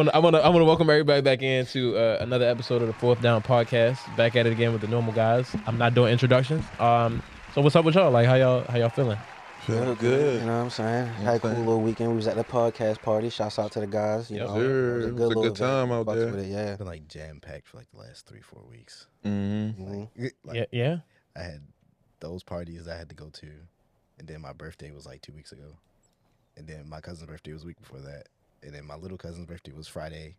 want to welcome everybody back into another episode of the Fourth Down Podcast. Back at it again with the normal guys. I'm not doing introductions. So what's up with y'all? Like how y'all feeling? Feeling good. You know what I'm saying? Had a cool little weekend. We was at the podcast party. Shouts out to the guys. You know, it was a good time out there. With it, yeah. It's been like jam packed for like the last 3-4 weeks. Yeah. I had those parties I had to go to, and then my birthday was like 2 weeks ago, and then my cousin's birthday was a week before that, and then my little cousin's birthday was Friday.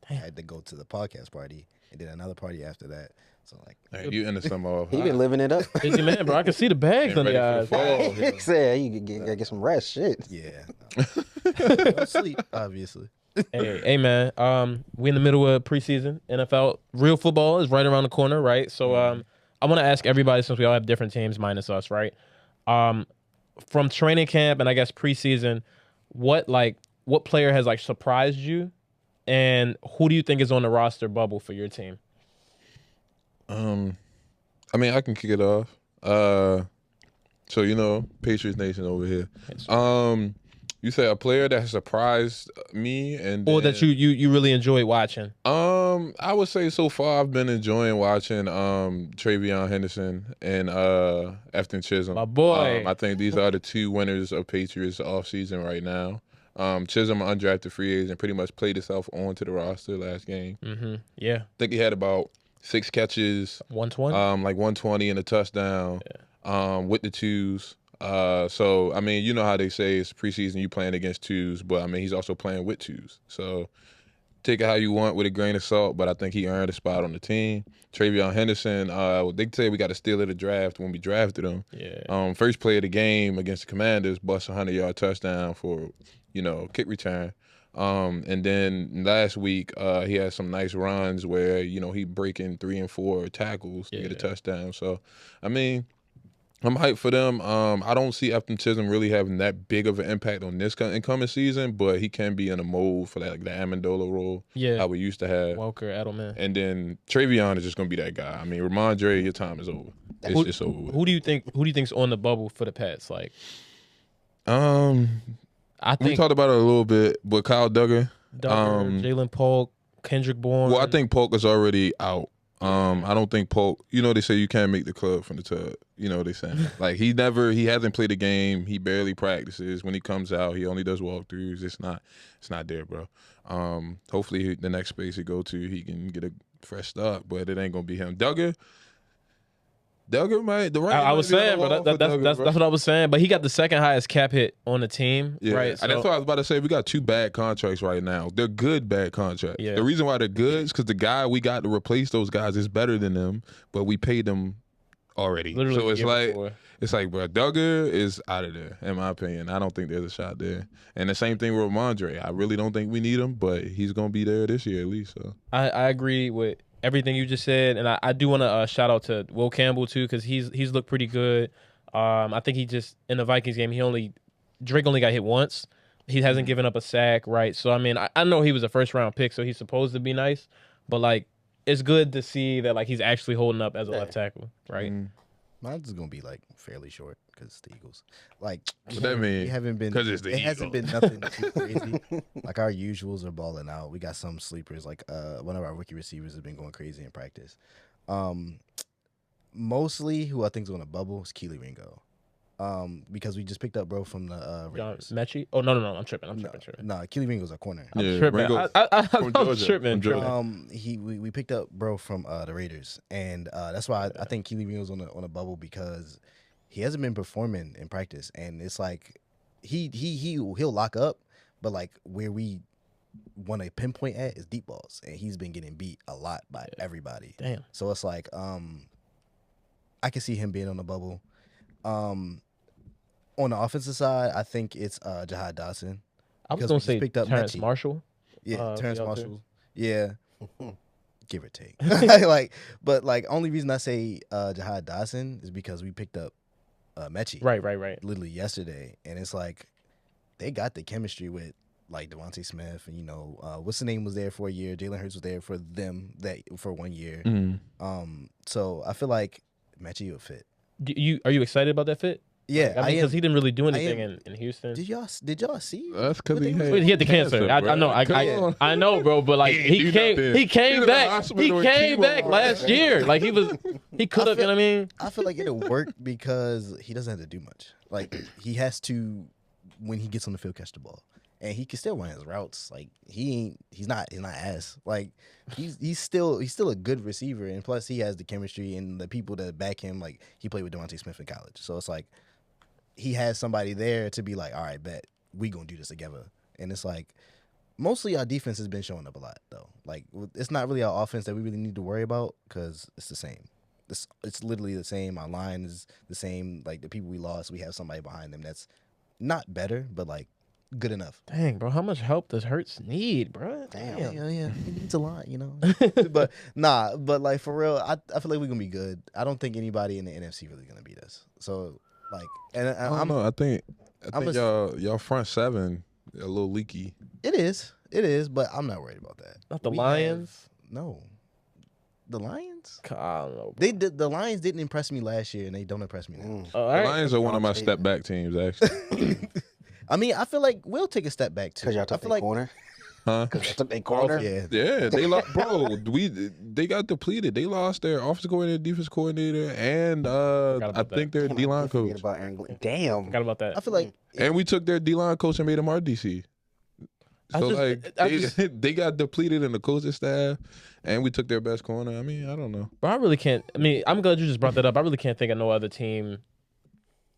I had to go to the podcast party, and then another party after that. So like, hey, you in the summer off? He been living it up. Busy man, bro. I can see the bags under your eyes. He said you gotta get some rest. Shit. yeah, no sleep obviously. Hey, man. We in the middle of preseason. NFL real football is right around the corner, right? So I want to ask everybody, since we all have different teams minus us, right? From training camp and I guess preseason, what player has like surprised you, and who do you think is on the roster bubble for your team? I mean, I can kick it off. So you know, Patriots Nation over here. You say a player that has surprised me, or that you really enjoyed watching. I would say so far I've been enjoying watching Travion Henderson and Efton Chisholm. My boy. I think these are the two winners of Patriots offseason right now. Chisholm, an undrafted free agent, pretty much played himself onto the roster last game. Mm-hmm. Yeah. I think he had about 6 catches, 120, like 120 and a touchdown, with the twos. So I mean, you know how they say it's preseason, you playing against twos, but I mean he's also playing with twos. So take it how you want with a grain of salt, but I think he earned a spot on the team. Travion Henderson, they say we got to steal of the draft when we drafted him. Yeah. First play of the game against the Commanders, bust a 100-yard touchdown for kick return. And then last week, he had some nice runs where, he breaking 3 and 4 tackles to get a touchdown. So, I mean, I'm hyped for them. I don't see Efton Chisholm really having that big of an impact on this incoming season, but he can be in a mold for that, like the Amendola role how we used to have. Walker, Edelman. And then Travion is just going to be that guy. I mean, Ramondre, your time is over. It's just over with. Who do you think's on the bubble for the Pats? Like, I think we talked about it a little bit, but Kyle Duggar, Jalen Polk, Kendrick Bourne. Well, I think Polk is already out. I don't think Polk. They say you can't make the club from the tub. They say like he hasn't played a game. He barely practices. When he comes out, he only does walkthroughs. It's not there, bro. Hopefully the next space he go to, he can get a fresh start, but it ain't gonna be him. Duggar might. I was saying, but that's what I was saying. But he got the second highest cap hit on the team, right? So, that's what I was about to say. We got 2 bad contracts right now. They're good bad contracts. Yeah. The reason why they're good is because the guy we got to replace those guys is better than them, but we paid them already. Literally so it's like, bro, Duggar is out of there, in my opinion. I don't think there's a shot there. And the same thing with Ramondre. I really don't think we need him, but he's gonna be there this year at least. So I agree with everything you just said, and I do want to shout out to Will Campbell too, because he's looked pretty good. I think he just in the Vikings game Drake only got hit once. He hasn't given up a sack, right? So I mean, I know he was a first round pick, so he's supposed to be nice, but like it's good to see that like he's actually holding up as a left tackle, right? Mine's gonna be like fairly short because it's the Eagles. Like, what that mean? We haven't been because it's the Eagles. It hasn't been nothing too crazy. Like our usuals are balling out. We got some sleepers. Like one of our rookie receivers has been going crazy in practice. Mostly who I think is going to bubble is Keely Ringo. Because we just picked up bro from the Raiders. Mechie? Oh no, I'm tripping. No, Keely Ringo's our corner. I'm tripping. Ringo, I'm tripping. We picked up bro from the Raiders, and that's why I think Keely Ringo's on a bubble because he hasn't been performing in practice, and it's like he'll lock up, but like where we want to pinpoint at is deep balls, and he's been getting beat a lot by everybody. Damn. So it's like I can see him being on the bubble. On the offensive side, I think it's Jahad Dawson. I was going to say Terrence Mechie. Marshall. Yeah, Terrence Marshall. Yeah. Give or take. But only reason I say Jahad Dawson is because we picked up Mechie. Right. Literally yesterday. And it's like they got the chemistry with like Devontae Smith and what's the name was there for a year. Jalen Hurts was there for them for 1 year. Mm-hmm. So I feel like Mechie will fit. Are you excited about that fit? Yeah, I mean, because he didn't really do anything am- in Houston. Did y'all see? That's because What he they- had, Wait, he had the cancer. bro. I know. Come on. I know, bro. But like He he ain't do nothing. came He in the back. He hospital and came chemo. back last year. Like he could have. You know what I mean? I feel like it'll work because he doesn't have to do much. Like he has to, when he gets on the field, catch the ball, and he can still run his routes. Like he's not ass. Like he's still a good receiver, and plus he has the chemistry and the people that back him. Like he played with Devontae Smith in college, so it's like he has somebody there to be like, all right, bet we gonna do this together. And it's like mostly our defense has been showing up a lot though. Like it's not really our offense that we really need to worry about because it's the same. It's literally the same. Our line is the same. Like the people we lost, we have somebody behind them that's not better, but like good enough. Dang, bro, how much help does Hurts need, bro? Damn. Yeah. He needs a lot, you know. but like for real, I feel like we're gonna be good. I don't think anybody in the NFC really gonna beat us. So like, and I don't know. I think y'all front seven a little leaky. It is, but I'm not worried about that. Not the We Lions. No, the Lions. I don't know. They did. The Lions didn't impress me last year, and they don't impress me now. All The right. Lions are one of my step back teams, actually. I mean, I feel like we'll take a step back too. Because y'all I took feel their like corner. Huh? Because y'all took their corner. yeah, Yeah, they lost, bro. They got depleted. They lost their offensive coordinator, defense coordinator, and about I that. think their Damn, I D line did forget coach. about Aaron Glenn. Damn. Forgot about that. I feel like And we took their D line coach and made him our DC. So they got depleted in the coaching staff, and we took their best corner. I mean, I don't know. But I really can't. I mean, I'm glad you just brought that up. I really can't think of no other team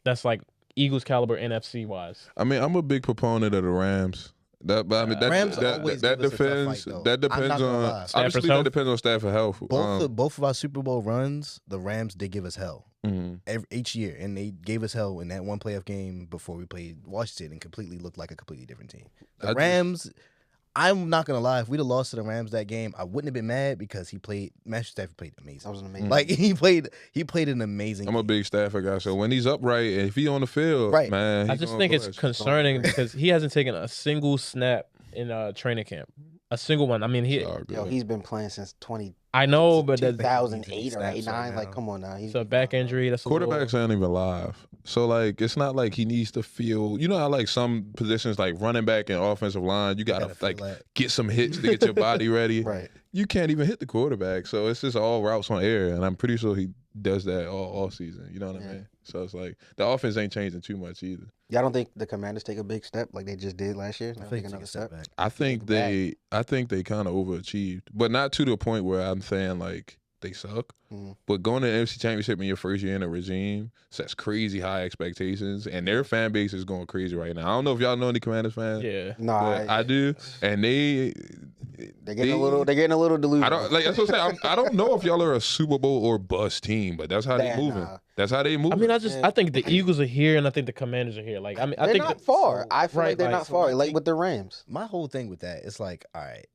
that's like Eagles caliber NFC wise. I mean, I'm a big proponent of the Rams. But I mean, Rams always that give us a tough depends. fight, though. That I'm depends not gonna on lie. Stafford's obviously health? that depends on Stafford health. both of our Super Bowl runs, the Rams did give us hell Mhm. each year, and they gave us hell in that one playoff game before we played Washington and completely looked like a completely different team. The I just- Rams. I'm not gonna lie. If we'd have lost to the Rams that game, I wouldn't have been mad because Matthew Stafford played amazing. That was an amazing. Like he played an amazing. I'm a game. big Stafford guy, so when he's upright and if he on the field, Right. man, I he just gonna think it's clutch. concerning because he hasn't taken a single snap in training camp. A single one. I mean, Sorry, Yo, bro. he's been playing since I know, but that's 2008 or snaps 89. right Like, now. come on now. He's it's a back injury. That's a little- Quarterbacks aren't even live. So like it's not like he needs to feel, you know how like some positions like running back and offensive line, you gotta feel like that. get some hits to get your body ready. right. You can't even hit the quarterback. So it's just all routes on air. And I'm pretty sure he does that all season. You know what I mean? So it's like the offense ain't changing too much either. Y'all don't think the Commanders take a big step like they just did last year? I Take think another take a step back. I think they kind of overachieved. But not to the point where I'm saying like they suck. Mhm. But going to the NFC Championship in your first year in a regime sets crazy high expectations, and their fan base is going crazy right now. I don't know if y'all know any Commanders fans. Yeah. No, But I do, and they're getting a little delusional. I don't like. That's what I'm saying. I don't know if y'all are a Super Bowl or bust team, but that's how they Nah, moving. nah. That's how they moving. I mean, I think the Eagles are here, and I think the Commanders are here. Like, I mean, I They're think not far. I feel right, like they're like- not so far. I Like think- with the Rams. My whole thing with that is like, all right,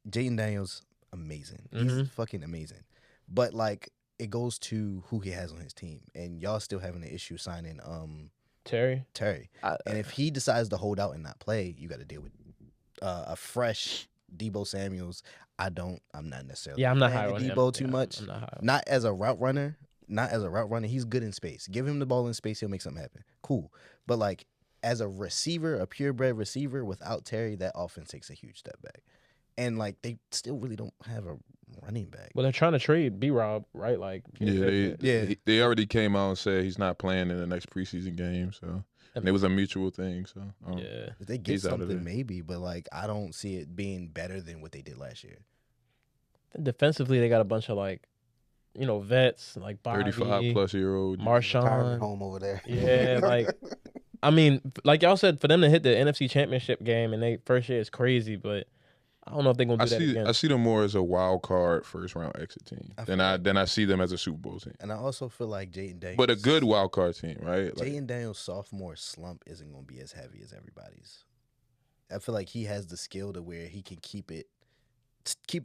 Jaden Daniels, amazing. He's Mhm. fucking amazing. But like, it goes to who he has on his team, and y'all still having an issue signing Terry. Terry. And if he decides to hold out and not play, you got to deal with a fresh Debo Samuels. I'm not necessarily. Yeah, I'm not a fan high of on him. Debo too Yeah, much. I'm not high. Not as a route runner. He's good in space. Give him the ball in space, he'll make something happen. Cool. But like as a receiver, a purebred receiver, without Terry, that offense takes a huge step back. And like they still really don't have a running back. Well, they're trying to trade B-Rob, right? Like, They already came out and said he's not playing in the next preseason game. So and it was a mutual thing. So yeah. If they get he's out of something, there. maybe, but like I don't see it being better than what they did last year. Defensively, they got a bunch of like, vets like Bobby, 35-plus-year-old Retirement Marshawn. home over there. Yeah, like, I mean, like y'all said, for them to hit the NFC Championship game in their first year is crazy, but I don't know if they're gonna do that again. I see them more as a wild card first round exit team than I see them as a Super Bowl team. And I also feel like Jaden Daniels, But a good wild card team, right? Like, Jaden Daniels' sophomore slump isn't going to be as heavy as everybody's. I feel like he has the skill to where he can keep it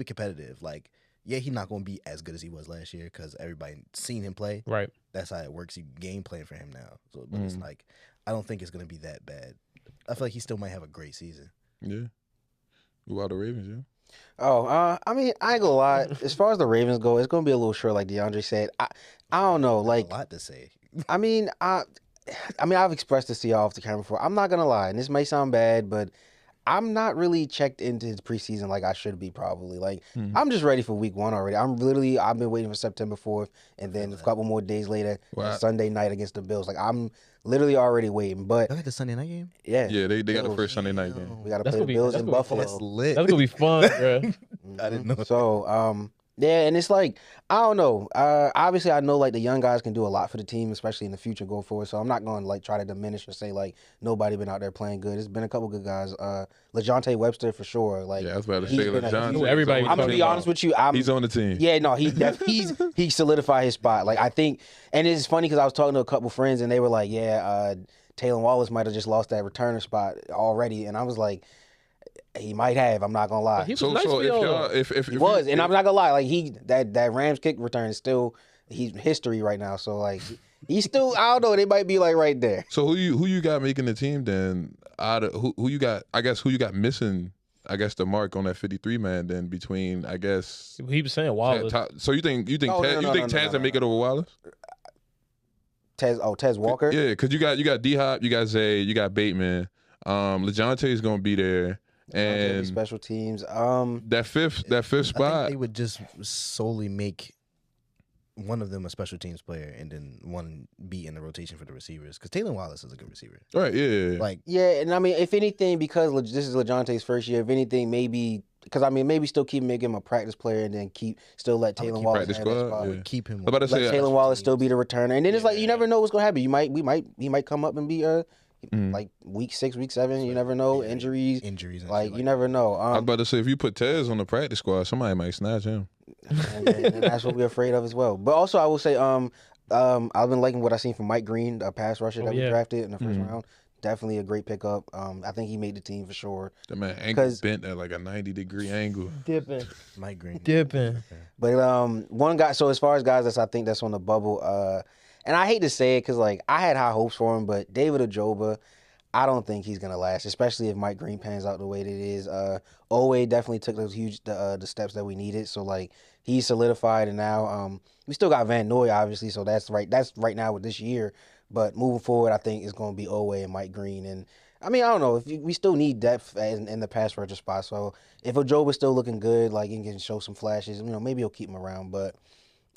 competitive. Like, yeah, he's not going to be as good as he was last year because everybody seen him play. Right. That's how it works. He game plan for him now. So, but it's like, I don't think it's going to be that bad. I feel like he still might have a great season. yeah. Who are the Ravens, yeah? Oh, I mean, I ain't gonna lie. As far as the Ravens go, it's gonna be a little short, like DeAndre said. I don't know. Like, a lot to say. I mean, I mean, I've expressed this to y'all off the camera before. I'm not gonna lie, and this may sound bad, but I'm not really checked into his preseason like I should be probably. Like, I'm just ready for week 1 already. I've been waiting for September 4th, and then a couple more days later, Sunday night against the Bills. Like, I'm literally already waiting. But Look at the Sunday night game. yeah, they got the first Sunday night game. we got to play the Bills in Buffalo. That's lit. That's gonna be fun, bro. I didn't know. So, yeah, and it's like, I don't know. Obviously, I know like the young guys can do a lot for the team, especially in the future going forward. So I'm not going to like try to diminish or say like nobody been out there playing good. There's been a couple good guys. LeJontay Webster for sure. Like, I was about to say LeJontay. Everybody. I'm gonna be honest with you. He's on the team. Yeah, no, he solidified his spot. Like, I think, and it's funny because I was talking to a couple friends and they were like, yeah, Taylor Wallace might have just lost that returner spot already, and I was like, he might have. I'm not gonna lie. He was So nice for y'all. if He was, and I'm not gonna lie. Like, that Rams kick return is still he's history right now. So like, he's still, I don't know. They might be like right there. So who you got making the team then? Out of who you got? I guess who you got missing? I guess the mark on that 53 man then between I guess. He was saying Wallace. So you think Taz will make it over Wallace? Tez Walker. Yeah, because you got D Hop, you got Zay, you got Bateman. LeJontay is gonna be there. And special teams. That fifth I spot. think they would just solely make one of them a special teams player and then one be in the rotation for the receivers. Because Taylor Wallace is a good receiver. Right, yeah. Like, yeah, and I mean, if anything, because this is LeJontay's first year, if anything, maybe because I mean, maybe still make him a practice player and then still let Taylor Wallace have that spot. Yeah. keep him. I'm about to Let say, Taylor Wallace still be the returner, and then it's like you never know what's gonna happen. He might come up and be like week 6, week 7. You never know, injuries. And Like, you never know. I was about to say, if you put Tez on the practice squad, somebody might snatch him. and that's what we're afraid of as well. But also, I will say, I've been liking what I've seen from Mike Green, a pass rusher that we drafted in the first round. Definitely a great pickup. I think he made the team for sure. The man ankle bent at like a 90-degree angle. Dipping. Mike Green. Dipping. But one guy. So as far as guys I think that's on the bubble, and I hate to say it because like I had high hopes for him, but David Ojoba, I don't think he's gonna last, especially if Mike Green pans out the way that it is. Owe definitely took those huge the steps that we needed, so like he's solidified, and now we still got Van Noy obviously, so that's right now with this year. But moving forward, I think it's gonna be Owe and Mike Green, and I mean I don't know if we still need depth in the pass rusher spot. So if Ojoba's still looking good, like he can show some flashes, maybe he'll keep him around. But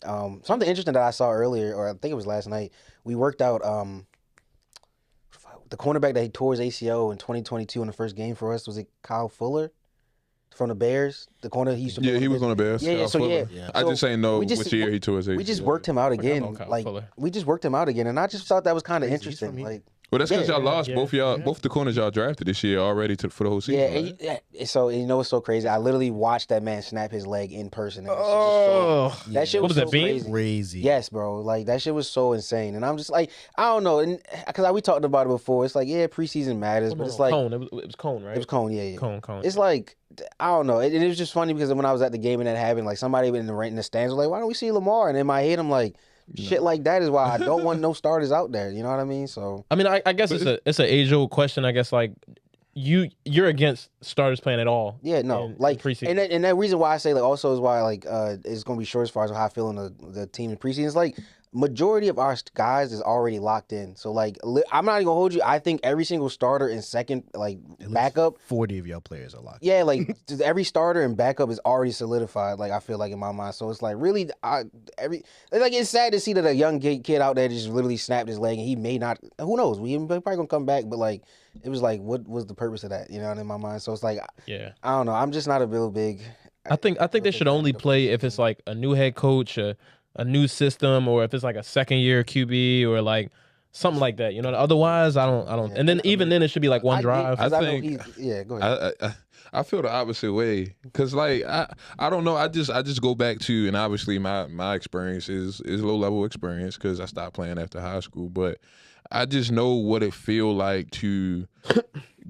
something interesting that I saw earlier, or I think it was last night, we worked out. The cornerback that he tore his ACL in 2022 in the first game for us, was it Kyle Fuller from the Bears? The corner he used to he was on the Bears. Yeah. I just ain't know which year he tore his ACL. We just worked him out again. We just worked him out again, and I just thought that was kind of interesting. Like, well, that's because y'all lost both the corners y'all drafted this year already for the whole season. Yeah, right? So what's so crazy? I literally watched that man snap his leg in person. That shit was so crazy. Yes, bro. Like that shit was so insane, and I'm just like, I don't know, and because we talked about it before. It's like, yeah, preseason matters, but it's like Cone. It was Cone, right? It was Cone. Yeah. Cone. It's like, I don't know. It was just funny because when I was at the game and that happened, like somebody in the stands was like, "Why don't we see Lamar?" And in my head, I'm like, shit like that is why I don't want no starters out there. You know what I mean? So I mean, I guess it's an age old question. I guess like you're against starters playing at all. Yeah, no, like preseason. And that reason why I say like also is why like it's gonna be short as far as how I feel in the team in preseason. It's like majority of our guys is already locked in. So like I'm not even gonna hold you. I think every single starter and second like backup, 40 of y'all players are locked. Yeah, like every starter and backup is already solidified. Like I feel like in my mind. So it's like really it's sad to see that a young kid out there just literally snapped his leg and he may not. Who knows? We probably gonna come back, but like it was like what was the purpose of that? You know, in my mind. So it's like I don't know. I'm just not a real big. I think they should only play if it's like a new head coach, a new system, or if it's like a second year QB or like something like that, Otherwise, I don't. And then then it should be like one drive. I think. Go ahead. I feel the opposite way because like I don't know. I just go back to, and obviously my experience is low level experience because I stopped playing after high school, but I just know what it feel like to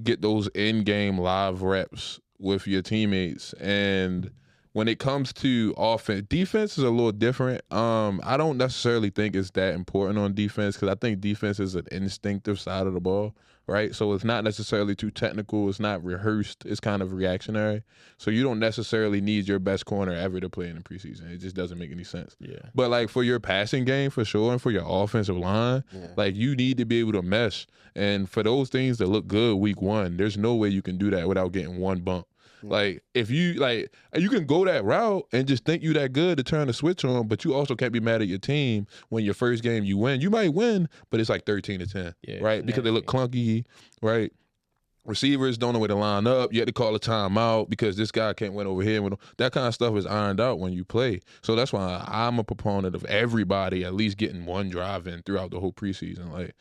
get those in game live reps with your teammates, and when it comes to offense, defense is a little different. I don't necessarily think it's that important on defense because I think defense is an instinctive side of the ball, right? So it's not necessarily too technical. It's not rehearsed. It's kind of reactionary. So you don't necessarily need your best corner ever to play in the preseason. It just doesn't make any sense. Yeah. But like for your passing game for sure, and for your offensive line, like you need to be able to mesh. And for those things that look good week one, there's no way you can do that without getting one bump. Like if you you can go that route and just think you that good to turn the switch on, but you also can't be mad at your team when your first game you win. You might win, but it's like 13-10, right? Because they look clunky, right? Receivers don't know where to line up. You have to call a timeout because this guy can't win over here. That kind of stuff is ironed out when you play. So that's why I'm a proponent of everybody at least getting one drive in throughout the whole preseason. Like,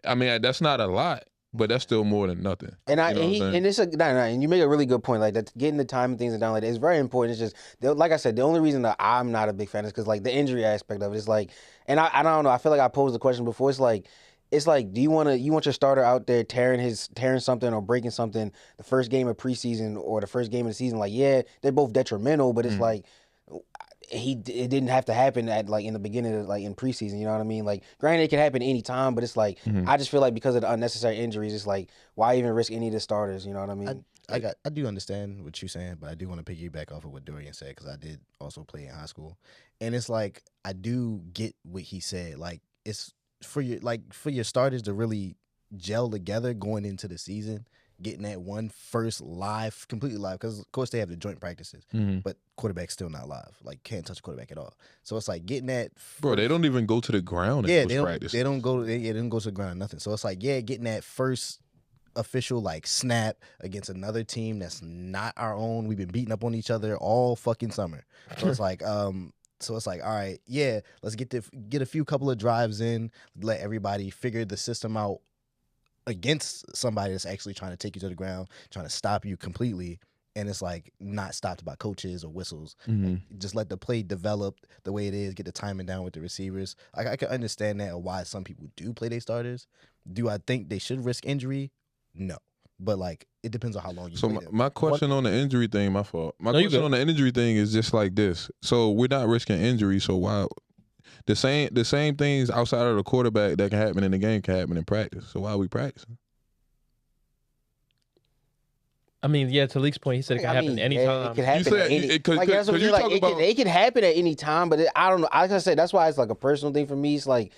I mean, that's not a lot. But that's still more than nothing. And and you make a really good point. Like that, getting the time and things down like that is very important. It's just like I said, the only reason that I'm not a big fan is because like the injury aspect of it is like, and I don't know. I feel like I posed the question before. It's like, do you want your starter out there tearing something or breaking something the first game of preseason or the first game of the season? Like, yeah, they're both detrimental, but it's like. It didn't have to happen at like in the beginning of like in preseason, you know what I mean? Like granted it can happen any time, but it's like I just feel like because of the unnecessary injuries, it's like why even risk any of the starters, you know what I mean? I do understand what you're saying, but I do want to piggyback off of what Dorian said because I did also play in high school. And it's like I do get what he said. Like it's for your starters to really gel together going into the season. Getting that one first completely live, because of course they have the joint practices, but quarterback's still not live. Like can't touch the quarterback at all. So it's like getting that. Bro, they don't even go to the ground. Yeah, in those practices. They don't go. They didn't go to the ground or nothing. So it's like getting that first official like snap against another team that's not our own. We've been beating up on each other all fucking summer. So it's like all right, yeah, let's get a few couple of drives in, let everybody figure the system out against somebody that's actually trying to take you to the ground, trying to stop you completely, and it's like not stopped by coaches or whistles. Like, just let the play develop the way it is, get the timing down with the receivers. I can understand that, or why some people do play their starters. Do I think they should risk injury? No. But like it depends on how long you play them. My question on the injury thing, my fault. My question on the injury thing is just like this. So we're not risking injury, so why the same things outside of the quarterback that can happen in the game can happen in practice. So why are we practicing? I mean, yeah, to Leek's point, he said it can happen anytime. It can happen at any time. It can happen at any time, but I don't know. Like I said, that's why it's like a personal thing for me. It's like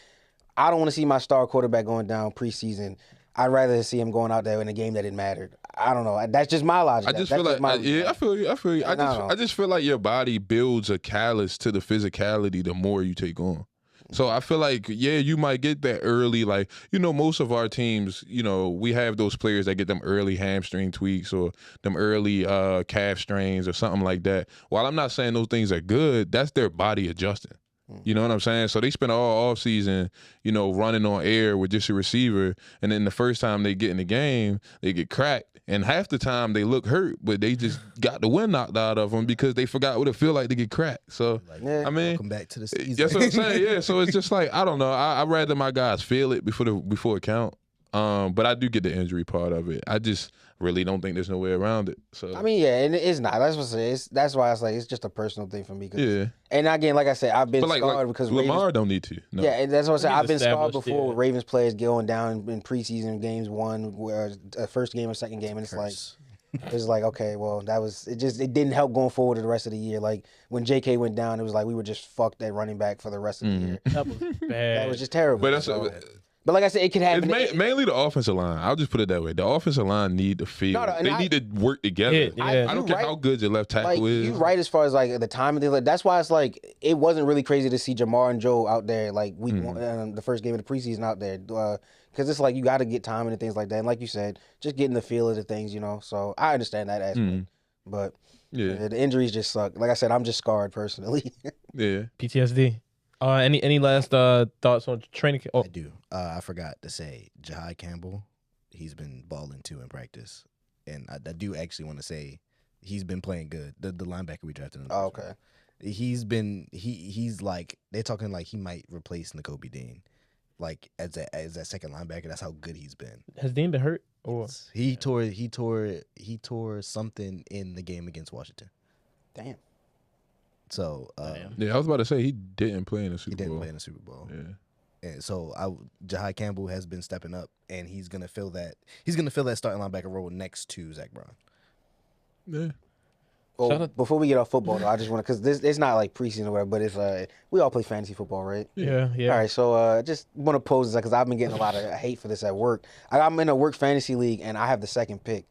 I don't want to see my star quarterback going down preseason. I'd rather see him going out there in a game that it mattered. I don't know. That's just my logic. I just feel like, I feel you. I just feel like your body builds a callus to the physicality the more you take on. So I feel like, yeah, you might get that early, like, most of our teams, we have those players that get them early hamstring tweaks or them early calf strains or something like that. While I'm not saying those things are good, that's their body adjusting. You know what I'm saying? So they spend all off season, running on air with just a receiver, and then the first time they get in the game, they get cracked. And half the time they look hurt, but they just got the wind knocked out of them because they forgot what it feel like to get cracked. So I mean, welcome back to the season. That's what I'm saying. Yeah. So it's just like I don't know. I'd rather my guys feel it before it count. But I do get the injury part of it. I just really don't think there's no way around it. So I mean, yeah, and it's not. That's what I say. That's why it's like it's just a personal thing for me. Yeah. And again, like I said, I've been scarred because Lamar don't need to. No. Yeah, and that's what I said. I've been scarred before with Ravens players going down in preseason games, where first game or second game, and it's like. It's like, okay, well, it didn't help going forward to the rest of the year. Like when JK went down, it was like we were just fucked at running back for the rest of the year. That was bad. That was just terrible. But like I said, it can happen. It's mainly the offensive line. I'll just put it that way. The offensive line need to feel. They need to work together. I don't care how good your left tackle is. You're right as far as like the time and things like that's why it's like it wasn't really crazy to see Jamar and Joe out there like week one, the first game of the preseason out there. Because it's like you got to get timing and things like that. And like you said, just getting the feel of the things, So I understand that aspect. But the injuries just suck. Like I said, I'm just scarred personally. Yeah. PTSD. Any last thoughts on training? Oh. I do. I forgot to say, Jahai Campbell, he's been balling too in practice. And I do actually want to say he's been playing good. The linebacker we drafted. Okay. He's like, they're talking like he might replace Nakobe Dean. Like as that second linebacker, that's how good he's been. Has Dean been hurt? Or he tore something in the game against Washington. Damn. So Yeah, I was about to say he didn't play in the Super he Bowl. didn't play in the Super Bowl. Yeah. And so Jahai Campbell has been stepping up, and he's gonna fill that. He's gonna fill that starting linebacker role next to Zach Brown. Yeah. Well, before we get off football, though, I just want to, because it's not like preseason or whatever, but it's we all play fantasy football, right? Yeah. All right, so just want to pose this because I've been getting a lot of hate for this at work. I'm in a work fantasy league, and I have the second pick.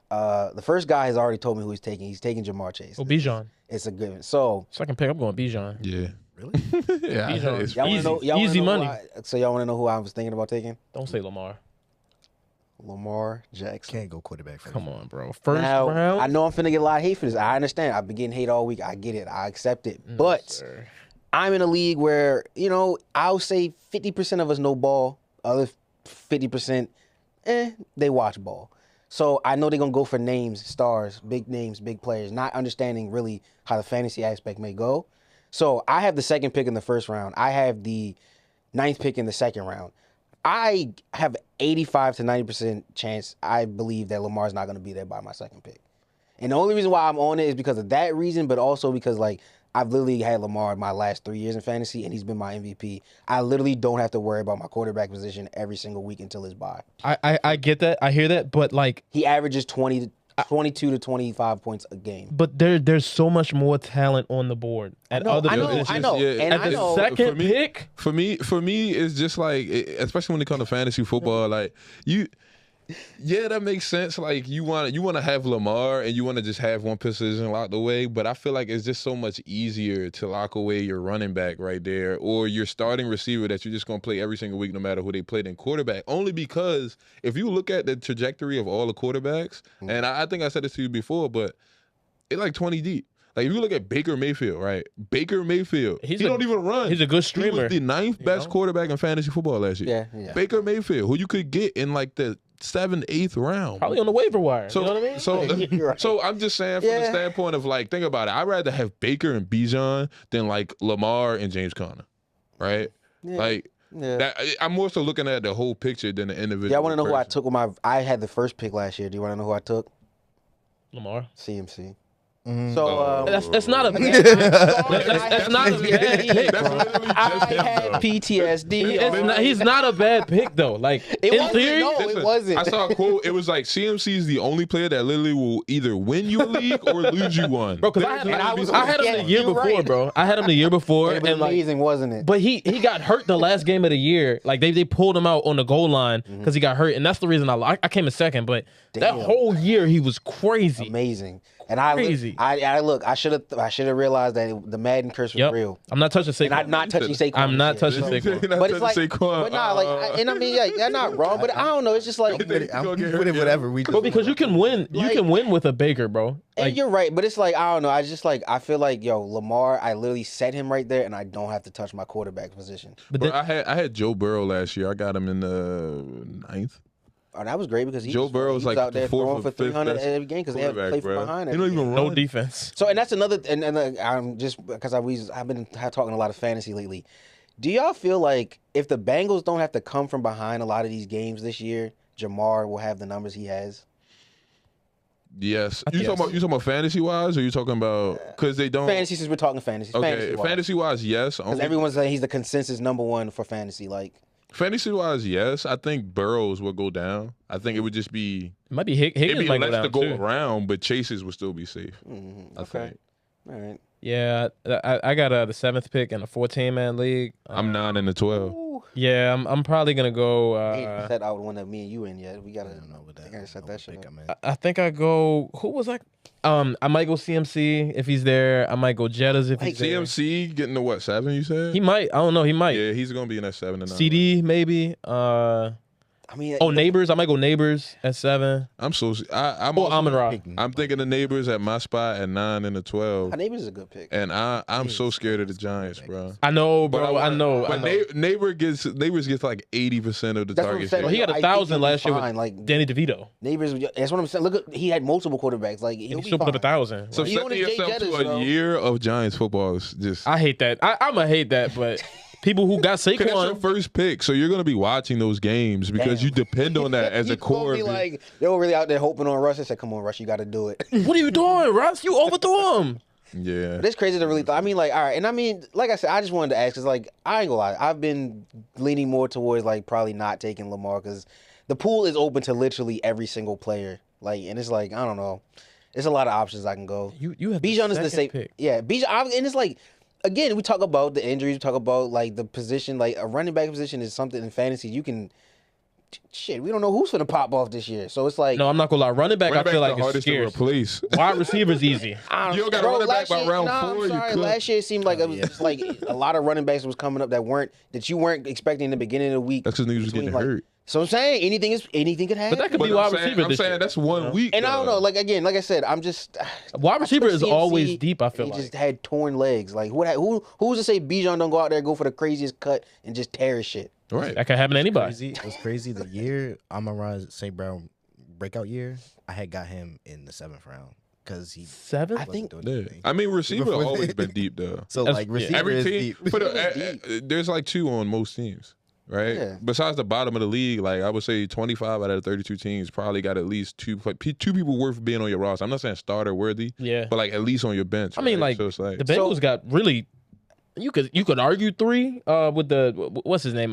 The first guy has already told me who he's taking. He's taking Jamar Chase. Oh, Bijan. It's a good one. So Second pick, I'm going Bijan. Yeah. Really? Yeah. Bijan. It's y'all wanna Easy. know, y'all wanna Easy know money. so y'all want to know who I was thinking about taking? Don't say Lamar. Lamar Jackson. Can't go quarterback first. Come on, bro. First Now, round. I know I'm finna get a lot of hate for this. I understand. I've been getting hate all week. I get it. I accept it. No, But sir. I'm in a league where, I'll say 50% of us know ball. Other 50%, they watch ball. So I know they're going to go for names, stars, big players, not understanding really how the fantasy aspect may go. So I have the second pick in the first round. I have the 9th pick in the second round. I have 85 to 90% chance I believe that Lamar's not going to be there by my second pick. And the only reason why I'm on it is because of that reason, but also because, I've literally had Lamar my last 3 years in fantasy, and he's been my MVP. I literally don't have to worry about my quarterback position every single week until his bye. I get that. I hear that. But, He averages 22 to 25 points a game. but there's so much more talent on the board at other I know, positions. and At I the know. second pick, For me, it's just especially when it comes to fantasy football, that makes sense. You want to have Lamar and you want to just have one position locked away, but I feel like it's just so much easier to lock away your running back right there or your starting receiver that you're just going to play every single week no matter who they play than quarterback. Only because if you look at the trajectory of all the quarterbacks, and I think I said this to you before, but it's 20 deep. If you look at Baker Mayfield, right? Baker Mayfield, he don't even run. he's a good He streamer. was the 9th best quarterback in fantasy football last year. Yeah. Baker Mayfield, who you could get in the 7th, 8th round. Probably on the waiver wire. So, you know what I mean? You're right. so I'm just saying from the standpoint of think about it. I'd rather have Baker and Bijan than Lamar and James Conner, right? Yeah. That, I'm more so looking at the whole picture than the individual. Y'all want to know who I person. took with I had the first pick last year. Do you want to know who I took? Lamar. CMC. Mhm. So That's not a bad. That's not a bad pick. That's literally I just him, had though. PTSD. He's not a bad pick though. In wasn't, theory, no. Listen, it wasn't. I saw a quote. It was CMC is the only player that literally will either win you a league or lose you one. bro. Because There's I literally had him the Yeah, year you're before, right. bro. I had him the year before, It was and amazing, wasn't it? but he got hurt the last game of the year. They pulled him out on the goal line because he got hurt, and that's the reason I came in second. But that Damn. whole year he was crazy. Amazing. And Crazy. I should have realized that the Madden curse was Yep. real. I'm not touching Saquon. And I'm not touching Saquon. I'm not this year. touching Saquon. But it's but nah, and I mean, you're not wrong, but I don't know. It's just I'm with it, whatever. We just, Bro, because you can win. You can win with a Baker, bro. and you're right, but it's I don't know. I just I feel Lamar. I literally set him right there, and I don't have to touch my quarterback position. But Bro, then, I had Joe Burrow last year. I got him in the 9th. Oh, that was great because Joe Burrow's he was out there the fourth throwing or for fifth 300 best every game because they have to play quarterback, from bro. behind. He don't every even game. no run. defense. So, and that's another, and I'm just because I've been talking a lot of fantasy lately. Do y'all feel like if the Bengals don't have to come from behind a lot of these games this year, Jamar will have the numbers he has? Yes. Yes. You talking about fantasy wise, or you talking about because they don't Fantasy, since we're talking fantasy. Okay, fantasy wise, yes. Because everyone's saying he's the consensus #1 for fantasy. Fantasy wise, yes. I think Burrows will go down. I think it would just be It might be it'd Higgins be might go less down to go too. around, but Chases will still be safe. I Okay. think. All right. Yeah, I got the 7th pick in a 14-man league. I'm 9 in the 12. Ooh. Yeah, I'm probably gonna go. I ain't set out one that me and you in yet. We gotta. I don't know what that. I gotta set that shit up. I think I go. Who was I? I might go CMC if he's there. I might go Jettas if he's there. CMC getting to what, 7? You said? He might. I don't know. He might. Yeah, he's gonna be in that 7 and 9. CD maybe. I mean, Neighbors. I might go Neighbors at 7. I'm Or also- Amon Ra. I'm thinking the Neighbors at my spot at 9 and the 12. our neighbors is a good pick. And I'm so scared of the Giants, bro. I know, bro. I know. But Neighbors gets 80% of the That's what I'm targets. saying. Well, he got I think 1,000 he'll be last year fine, with Danny DeVito. Neighbors. That's what I'm saying. Look, he had multiple quarterbacks. He He'll be still put up fine. 1,000. So You set know, it's Jay yourself to Jettis, a though. year of Giants football is just. I hate that. I'm gonna hate that, but people who got Cause that's your Saquon. first pick, so you're gonna be watching those games because Damn. you depend on that as a You gonna core. be of it. they were really out there hoping on Russ. They said, "Come on, Russ, you got to do it." What are you doing, Russ? You overthrew him. Yeah. But it's crazy to really. I mean, like, all right, and I mean, like I said, I just wanted to ask because, like, I ain't gonna lie, I've been leaning more towards like probably not taking Lamar because the pool is open to literally every single player. Like, and it's like I don't know, there's a lot of options I can go. You have Bijan is the second same. pick. Yeah, Bijan, and it's like. Again, we talk about the injuries. We talk about like the position. Like a running back position is something in fantasy you can. Shit, we don't know who's gonna pop off this year. So it's like No, I'm not gonna lie. Running back, I feel like the it's hardest to scarce. replace. Wide receiver's easy. I You don't got a bro, running back last by year- round nah, 4, I'm you sorry. could. Last year it seemed like it was just like a lot of running backs was coming up that you weren't expecting in the beginning of the week. That's because niggas was Between, getting like- hurt. So I'm saying anything could happen. But that could But be wide I'm saying, receiver I'm this saying year. that's 1 week. And I don't know. though. Like again, like I said, I'm just Wide receiver is CMC, always deep. I feel he like. just had torn legs. Like who's to say Bijan don't go out there and go for the craziest cut and just tear his shit? Right. That could happen to anybody. Crazy. It was crazy. The year Amon-Ra St. Brown breakout year, I had got him in the 7th round because he 7? I wasn't think- doing Yeah. anything. I mean, receiver Before- always been deep though. So That's- like yeah. receiver Every is team, deep. there's like 2 on most teams, right? Yeah. Besides the bottom of the league, like I would say 25 out of the 32 teams probably got at least 2 people worth being on your roster. I'm not saying starter worthy, Yeah. but like at least on your bench. I mean, right? like, so it's like The Bengals got really. You could argue 3 with the what's his name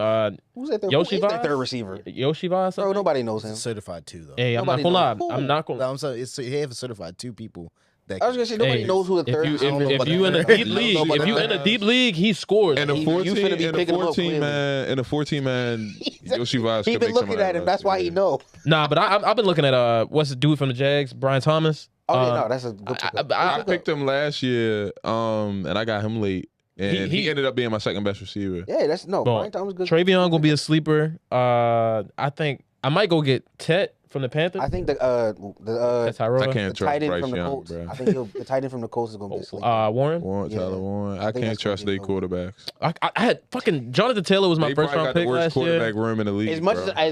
Who's that third? Yoshi who is that Vaz? third receiver? Yoshi Vaz. Bro, something? nobody knows him. Certified 2 though. Hey, I'm Nobody not gonna lie. knows. I'm not gonna. No, I'm sorry. It's he have certified 2 people. That I was gonna say nobody Hey, knows who the If third. you I don't know if about you in a that. deep I don't league, know about if you that. in a deep league, he scores. and a you 14 finna be and a picking him up, 14 clearly. man and a 14 man Yoshi Vaz. He could been make looking somebody at him. else, That's why he yeah. know. Nah, but I've been looking at what's the dude from the Jags, Brian Thomas. Oh yeah, no, that's a good. I picked him last year, and I got him late, and he ended up being my second best receiver. Yeah, that's no. Well, Brian Thomas good. Travion gonna be a sleeper. I think I might go get Tet from the Panthers. I think Tet I Tyrod. can't the trust tight end Bryce from the Young, Colts. bro. I think the tight end from the Colts is gonna be a sleeper. Warren. Yeah. Tyler Warren. I think can't that's trust gonna their be a quarterbacks. I had fucking Jonathan Taylor was my They first probably round got the pick worst last quarterback year. room in the league. As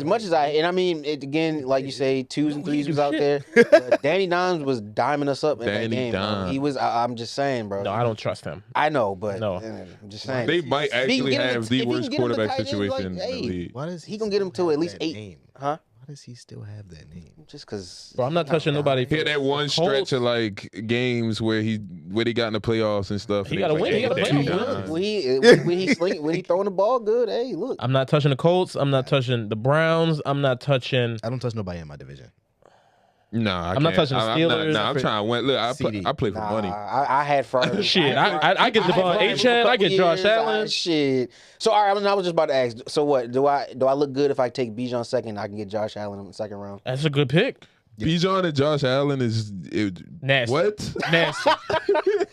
much as I, and I mean, it, again, like you say, 2s and 3s was out there. But Danny Dimes was diming us up in that Danny game. Bro. Dimes. He was. I'm just saying, bro. No, I don't trust him. I know, but No. I'm just saying. They might actually get him have to- the if he worst can get him to quarterback tight end, situation like, in the hey, league. Why does He gonna get him to still at least have that 8. name? Huh? Why does he still have that name? Just because. Bro, I'm not touching nobody. He had that one stretch of like games where they got in the playoffs and stuff. He and gotta was win. like, He gotta hey, play. Danny Look, Dimes. When he throwing the ball good, hey, look. I'm not touching the Colts. I'm not touching the Browns. I'm not touching. I don't touch nobody in my division. Nah, I'm not touching the Steelers. I'm trying to win. Look, I play for money. I had Friday. Shit, I get Devon Achane. I get Josh Allen. Shit. So all right, I was just about to ask. So what do I look good if I take Bijan second? I can get Josh Allen in the second round. That's a good pick. Bijan and Josh Allen Nasty. what? Nasty.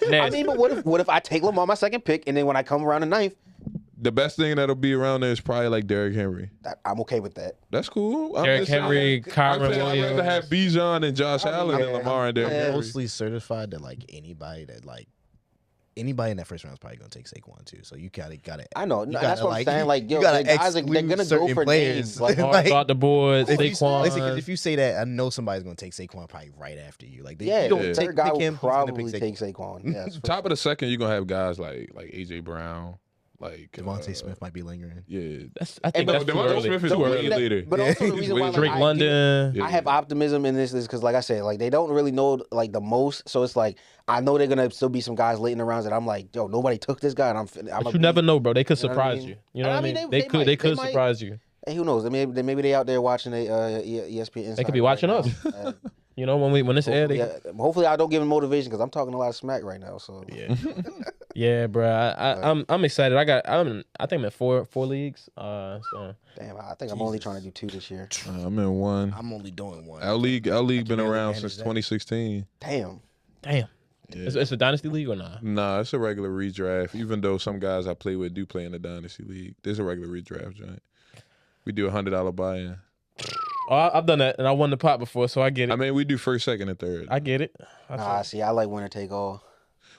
Nasty. I mean, but what if I take Lamar my second pick, and then when I come around the ninth, The best thing that'll be around there is probably like Derrick Henry. I'm okay with that. That's cool. I'm Derrick just saying- Henry, I'm Kyron saying I'd rather Williams. have Bijan and Josh Allen than yeah. Lamar and Derrick Yeah. Henry. Mostly certified that like anybody in that first round is probably gonna take Saquon too. So you gotta. I know. you No, gotta, that's what I'm like, saying. Like, yo, you gotta the guys, they're exclude gonna go certain for players. names. Like, Hard thought the boys. If you, Saquon. if you say that, I know somebody's gonna take Saquon probably right after you. Like, yeah, you don't the take, third guy pick will him, he's gonna probably pick take Saquon. Yes, for Top of the second, you're gonna have guys like AJ Brown, like Devontae Smith might be lingering. Yeah, I think but that's too Devontae early. Smith is The way reason that- later. But also the reason why like, Drake I London. Yeah. I have optimism in this is because, like I said, like they don't really know like the most. So it's like I know they're gonna still be some guys late in the rounds that I'm like, yo, nobody took this guy, and I'm. But you never know, bro. They could You know what I surprise mean? you. You know what I mean? They might. They could They might. surprise you. Hey, who knows? Maybe they out there watching a ESPN. They could be Insider watching right us. now. You know when it's aired. Hopefully, I don't give them motivation because I'm talking a lot of smack right now. So Yeah, yeah, bro. I'm excited. I think I'm in four leagues. So damn, I think I'm only trying to do 2 this year. I'm in one. I'm only doing one. Our league been barely around manage since that. 2016. Damn. damn, Yeah. it's a dynasty league or not? Nah, it's a regular redraft. Even though some guys I play with do play in the dynasty league, there's a regular redraft joint. We do $100 buy-in. Oh, I've done that and I won the pot before, so I get it. I mean, we do first, second, and third. I get it. Nah, see, I like winner take all.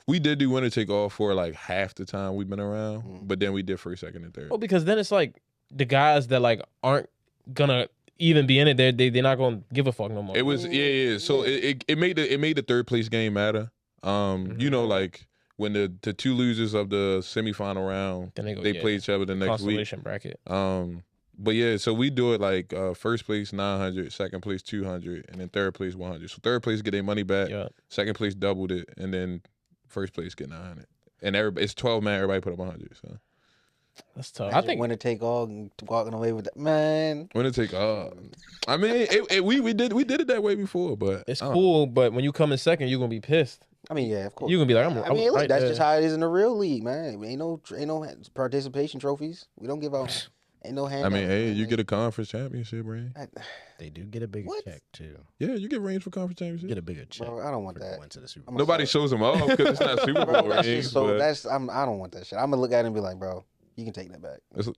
We did do winner take all for like half the time we've been around, but then we did first, second, and third. Well, because then it's like the guys that like aren't gonna even be in it. They're not gonna give a fuck no more. It was yeah. So it made the third place game matter. You know, like when the 2 losers of the semifinal round Then they go, they yeah, play each other the next week. consolation bracket. But yeah, so we do it like first place 900, second place 200, and then third place 100. So third place get their money back. Yeah. Second place doubled it, and then first place get 900, and it's 12 man. Everybody put up 100. So That's tough. I think winner take all and walking away with that, man. winner take all. I mean, we did it that way before, but It's cool. But when you come in second, you're gonna be pissed. I mean, yeah, of course. You're gonna be like, I mean, look, right that's there. just how it is in the real league, man. Ain't no participation trophies. We don't give out. Ain't no hand. I mean, hey, you get a conference championship ring. They do get a bigger check too. Yeah, you get rings for conference championship. Get a bigger check. Bro, I don't want that. Going to the Super Bowl. Nobody shows them off because it's not Super Bowl rings. I don't want that shit. I'm gonna look at it and be like, bro, you can take that back. It's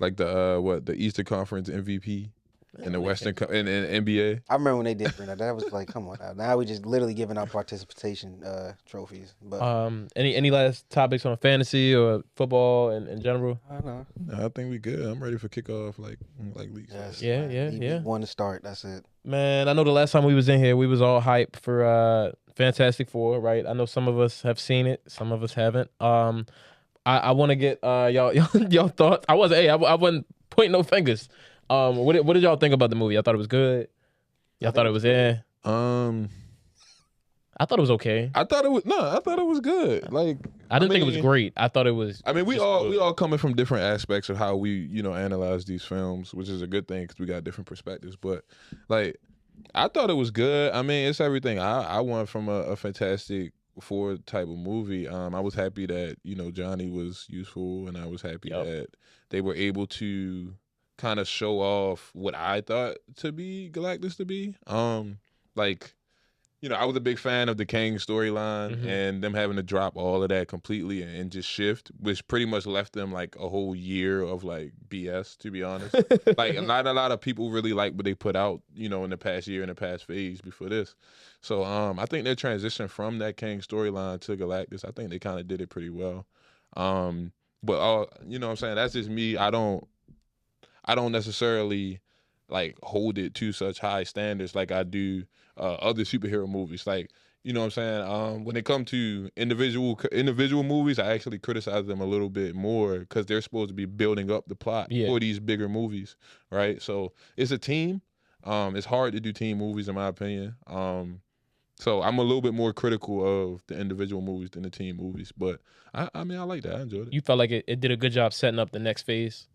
like the Eastern Conference MVP and the Western and NBA. I remember when they did bring that. That was like, come on now. Now we just literally giving out participation trophies. But any last topics on fantasy or football in general? I don't know. No, I think we good. I'm ready for kickoff like Lee said. Yeah. One to start. That's it. Man, I know the last time we was in here, we was all hype for Fantastic Four, right? I know some of us have seen it, some of us haven't. I want to get y'all thoughts. I wasn't pointing no fingers. What did y'all think about the movie? I thought it was good. Y'all thought it was I thought it was okay. I thought it was good. Like I didn't think it was great. I thought it was. I mean, we all coming from different aspects of how we analyze these films, which is a good thing because we got different perspectives. But like, I thought it was good. I mean, it's everything I want from a Fantastic Four type of movie. I was happy that Johnny was useful, and I was happy that they were able to kind of show off what I thought to be Galactus to be. I was a big fan of the Kang storyline and them having to drop all of that completely and just shift, which pretty much left them like a whole year of like BS, to be honest. Like not a lot of people really like what they put out, in the past year, in the past phase before this. So I think their transition from that Kang storyline to Galactus, I think they kind of did it pretty well. But you know what I'm saying? That's just me. I don't necessarily like hold it to such high standards like I do other superhero movies. Like, you know what I'm saying? When it comes to individual movies, I actually criticize them a little bit more because they're supposed to be building up the plot for these bigger movies, right? So it's a team. It's hard to do team movies, in my opinion. So I'm a little bit more critical of the individual movies than the team movies. But I mean, I like that. I enjoyed it. You felt like it did a good job setting up the next phase?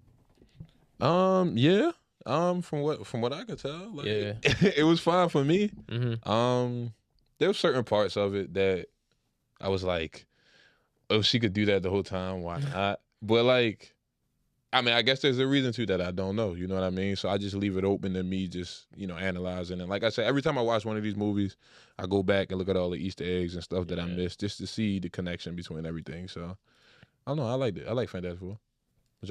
Yeah. From what I could tell, like, it was fine for me. There were certain parts of it that I was like, oh, she could do that the whole time. Why not? But like, I mean, I guess there's a reason to that I don't know. You know what I mean? So I just leave it open to me just, analyzing. And like I said, every time I watch one of these movies, I go back and look at all the Easter eggs and stuff that I missed just to see the connection between everything. So I don't know. I liked it. I like Fantastic Four. What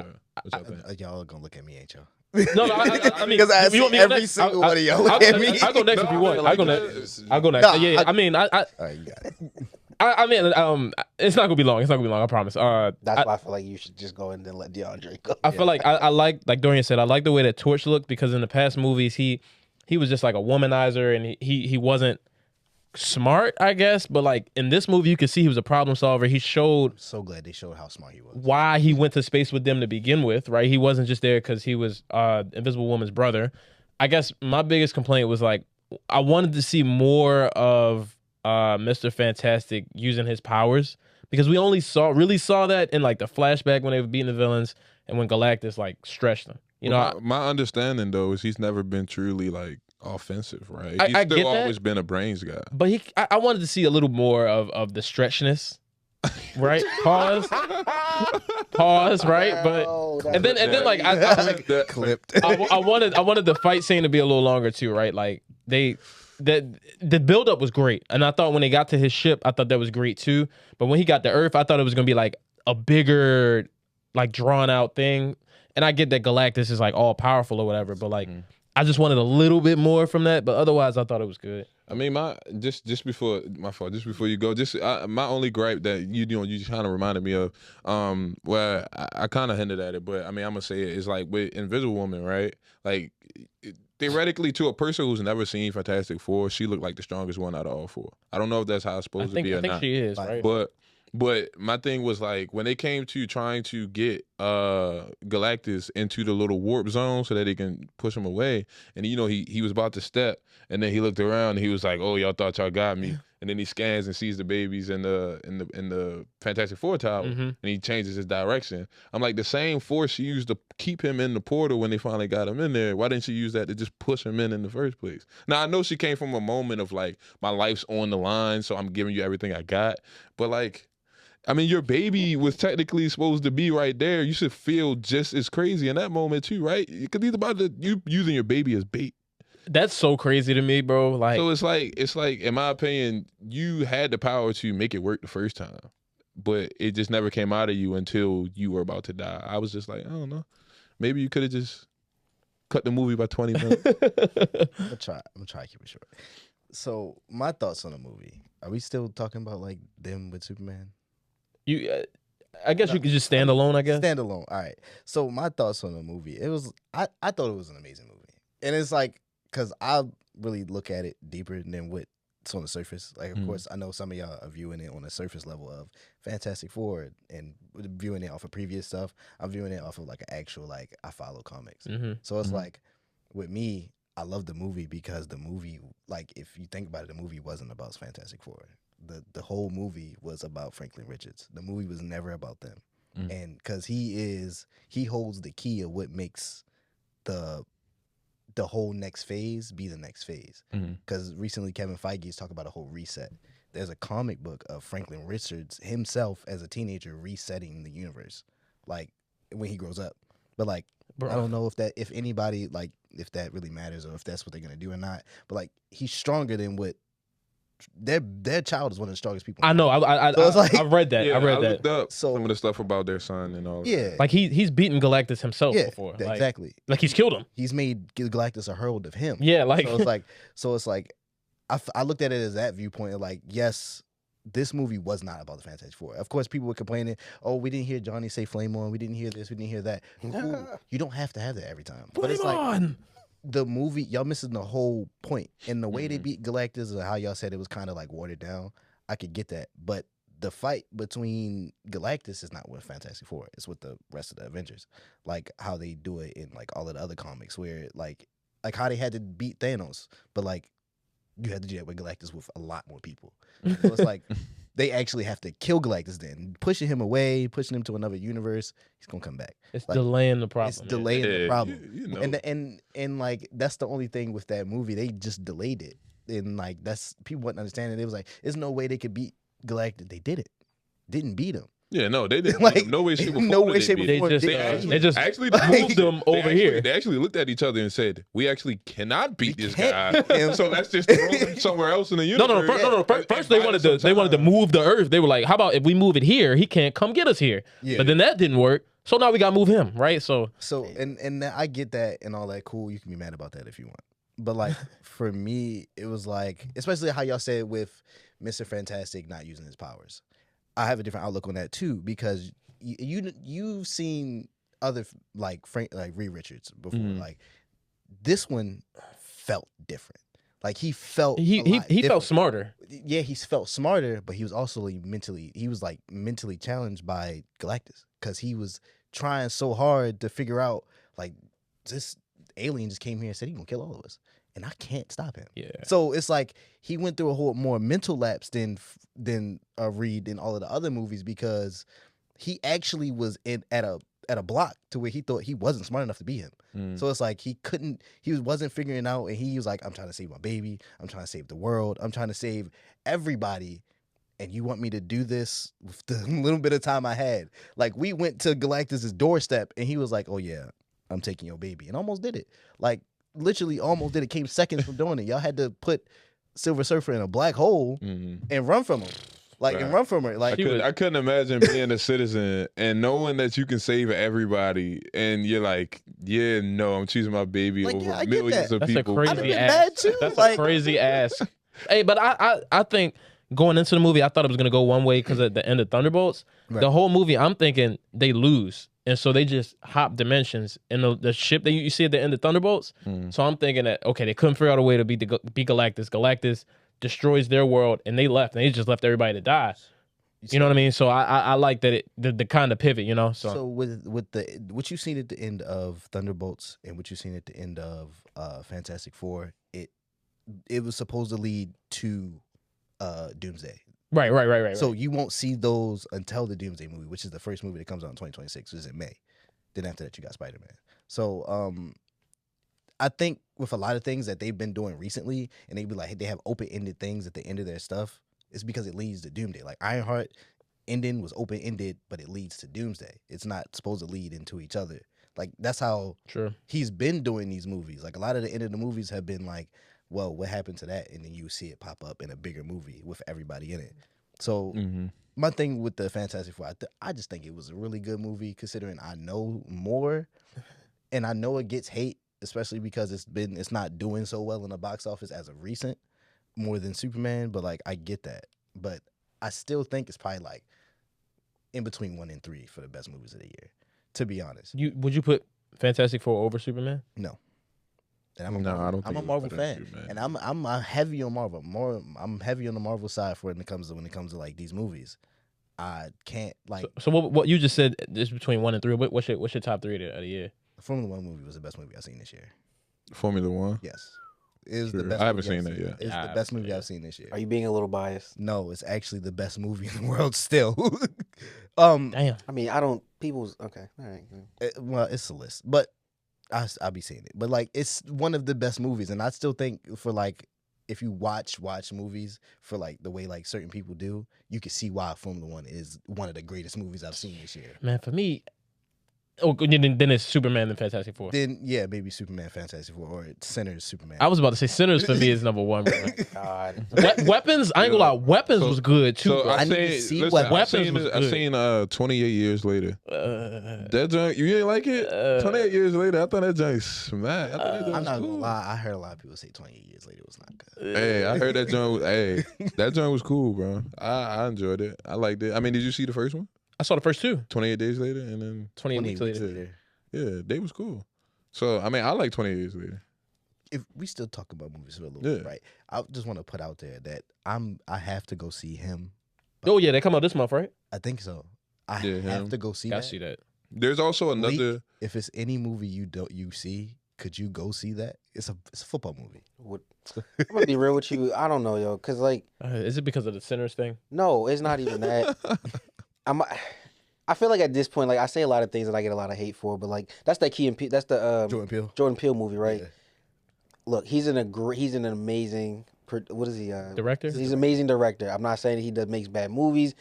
y'all think? Y'all are gonna look at me, ain't y'all? No, I mean, because I see every single one of y'all look at me. I'll go next if you want. I'll go next. I'll go next. No, yeah, I mean, all right, you got it. I mean, it's not gonna be long. It's not gonna be long. I promise. That's why I feel like you should just go and then let DeAndre go. I feel like I like Dorian said, I like the way that Torch looked because in the past movies he was just like a womanizer and he wasn't smart, I guess, but like in this movie you could see he was a problem solver. He showed. I'm so glad they showed how smart he was. Why he went to space with them to begin with, right? He wasn't just there because he was Invisible Woman's brother. I guess my biggest complaint was like I wanted to see more of Mr. Fantastic using his powers because we only really saw that in like the flashback when they were beating the villains and when Galactus like stretched them. My understanding though is he's never been truly like offensive, right? He's I still get always that, been a brains guy. but I wanted to see a little more of the stretchness, right? Pause, right? But and then like I clipped. I wanted the fight scene to be a little longer too, right? Like the buildup was great, and I thought when they got to his ship, I thought that was great too. But when he got to Earth, I thought it was gonna be like a bigger, like drawn out thing. And I get that Galactus is like all powerful or whatever, but like I just wanted a little bit more from that. But otherwise, I thought it was good. I mean, just before you go, my only gripe that you kind of reminded me of, where I kind of hinted at it, but I mean, I'm gonna say it is like with Invisible Woman, right? Like theoretically, to a person who's never seen Fantastic Four, she looked like the strongest one out of all four. I don't know if that's how it's supposed to be or not. I think she is, right? But my thing was like when they came to trying to get Galactus into the little warp zone so that they can push him away, and he was about to step, and then he looked around and he was like, "Oh, y'all thought y'all got me," and then he scans and sees the babies in the Fantastic Four tower, and he changes his direction. I'm like, the same force she used to keep him in the portal when they finally got him in there, why didn't she use that to just push him in the first place? Now I know she came from a moment of like, my life's on the line, so I'm giving you everything I got, but like, I mean, your baby was technically supposed to be right there. You should feel just as crazy in that moment too, right? Because he's about to you using your baby as bait. That's so crazy to me, bro. Like, so it's like, in my opinion, you had the power to make it work the first time, but it just never came out of you until you were about to die. I was just like, I don't know. Maybe you could have just cut the movie by 20 minutes. I'm gonna try to keep it short. So my thoughts on the movie. Are we still talking about like them with Superman? I guess you could just stand alone. I guess stand alone. All right. So my thoughts on the movie. It was I thought it was an amazing movie, and it's like because I really look at it deeper than what's on the surface. Like, of course, I know some of y'all are viewing it on the surface level of Fantastic Four and viewing it off of previous stuff. I'm viewing it off of like an actual like I follow comics. So it's like with me, I love the movie because the movie, like if you think about it, the movie wasn't about Fantastic Four. The whole movie was about Franklin Richards. The movie was never about them. And because he holds the key of what makes the whole next phase be the next phase. Because recently Kevin Feige is talking about a whole reset. There's a comic book of Franklin Richards himself as a teenager resetting the universe, like when he grows up. But like, bro, I don't know if anybody like if that really matters or if that's what they're gonna do or not. But like, he's stronger than what their child is one of the strongest people. I know. I've read that. Yeah, I read that. Looked up some of the stuff about their son and all. Yeah, like he's beaten Galactus himself before. Like, exactly. Like he's killed him. He's made Galactus a herald of him. Yeah, like so it's like I looked at it as that viewpoint of like, yes, this movie was not about the Fantastic Four. Of course, people were complaining, oh, we didn't hear Johnny say Flame On, we didn't hear this, we didn't hear that. Cool. You don't have to have that every time. But it's like the movie, y'all missing the whole point. And the way they beat Galactus or how y'all said it was kind of like watered down, I could get that. But the fight between Galactus is not with Fantastic Four. It's with the rest of the Avengers. Like how they do it in like all of the other comics where like how they had to beat Thanos, but like you had to do that with Galactus with a lot more people. So it's like they actually have to kill Galactus then. Pushing him away, pushing him to another universe, he's gonna come back. It's like, delaying the problem. It's delaying the problem. You know. And like that's the only thing with that movie. They just delayed it. And like that's people wouldn't understand it. It was like there's no way they could beat Galactus. They did it. Didn't beat him. Yeah, no, they didn't. Like, no way, shape, or form. No way, shape, or form. They just actually moved them over here. They actually looked at each other and said, "We actually cannot beat this guy. So let's just throw him somewhere else in the universe." No. First, they wanted to move the Earth. They were like, "How about if we move it here? He can't come get us here." Yeah. But then that didn't work. So now we gotta move him, right? So and I get that and all that. Cool. You can be mad about that if you want. But like for me, it was like, especially how y'all said with Mr. Fantastic not using his powers. I have a different outlook on that too because you've seen other like Reed Richards before. Like this one felt different. Like he felt he felt smarter. Yeah, he felt smarter, but he was also mentally challenged by Galactus because he was trying so hard to figure out like this alien just came here and said he gonna kill all of us. And I can't stop him. Yeah. So it's like he went through a whole more mental lapse than Reed in all of the other movies because he actually was at a block to where he thought he wasn't smart enough to be him. So it's like he wasn't figuring out, and he was like, I'm trying to save my baby, I'm trying to save the world, I'm trying to save everybody, and you want me to do this with the little bit of time I had. Like we went to Galactus's doorstep, and he was like, oh yeah, I'm taking your baby, and almost did it. Like literally almost did it. Came seconds from doing it. Y'all had to put Silver Surfer in a black hole and run from him. Like and run from her. Like I couldn't imagine being a citizen and knowing that you can save everybody, and you're like, yeah, no, I'm choosing my baby over millions of people. That's a crazy ass. That's a crazy ass. Hey, but I think going into the movie, I thought it was gonna go one way because at the end of Thunderbolts, the whole movie, I'm thinking they lose. And so they just hop dimensions in the ship that you see at the end of Thunderbolts. So I'm thinking that, okay, they couldn't figure out a way to beat Galactus. Galactus destroys their world, and they left. And they just left everybody to die. You know what I mean? So I like that the kind of pivot, you know? So with what you've seen at the end of Thunderbolts and what you've seen at the end of Fantastic Four, it was supposed to lead to Doomsday. Right. So you won't see those until the Doomsday movie, which is the first movie that comes out in 2026, which is in May. Then after that, you got Spider-Man. So I think with a lot of things that they've been doing recently, and they be like they have open-ended things at the end of their stuff, it's because it leads to Doomsday. Like Ironheart ending was open-ended, but it leads to Doomsday. It's not supposed to lead into each other. Like that's how he's been doing these movies. Like a lot of the end of the movies have been like, well, what happened to that? And then you see it pop up in a bigger movie with everybody in it. So my thing with the Fantastic Four, I just think it was a really good movie considering I know more, and I know it gets hate, especially because it's not doing so well in the box office as of recent, more than Superman. But like I get that, but I still think it's probably like in between 1 and 3 for the best movies of the year. To be honest, Would you put Fantastic Four over Superman? No. And I don't. I'm a Marvel fan, and I'm heavy on Marvel. I'm heavy on the Marvel side when it comes to like these movies. I can't like. So what you just said is between 1 and 3. What's your top 3 of the year? The Formula One movie was the best movie I've seen this year. Formula One. Yes, it was Sure. the best. I haven't movie seen I've that yet. It's the best movie I've seen this year. Are you being a little biased? No, it's actually the best movie in the world still. Damn. I mean, I don't. People's okay. All right. Well, it's a list, but I'll be seeing it. But like, it's one of the best movies, and I still think for like, if you watch movies for like the way like certain people do, you can see why Formula One is one of the greatest movies I've seen this year. Man, for me, then it's Superman and Fantastic Four. Then yeah, maybe Superman, Fantastic Four, or Sinners, Superman. I was about to say Sinners for me is number 1. Bro. God. Weapons, I ain't gonna lie, Weapons was good too. So bro. I need to say, see listen, Weapons was I good. seen 28 Years Later. That joint, you didn't like it? 28 Years Later, I thought that joint smacked. I thought that joint I'm was not cool. gonna lie. I heard a lot of people say 28 Years Later was not good. Hey, I heard that joint. That joint was cool, bro. I enjoyed it. I liked it. I mean, did you see the first one? I saw the first 2. 28 Days Later, and then 28 weeks later. later. yeah, they was cool. So I mean, I like 28 Years Later. If we still talk about movies for a little Yeah. bit, right? I just want to put out there that I have to go see him. Oh yeah, they come out this month, right? I think so. I Yeah, have him. to go see Gotta that. see that. There's also another. Leak, if it's any movie you see, could you go see that? It's a football movie. I'm gonna be real with you. I don't know, yo, cause like, Is it because of the Sinners thing? no, it's not even that. I feel like at this point, like I say a lot of things that I get a lot of hate for, but like that's the Key and that's the Jordan Peele. Peele movie, right? Yeah. Look, he's an amazing. What is he? Director? He's an amazing director. I'm not saying he makes bad movies.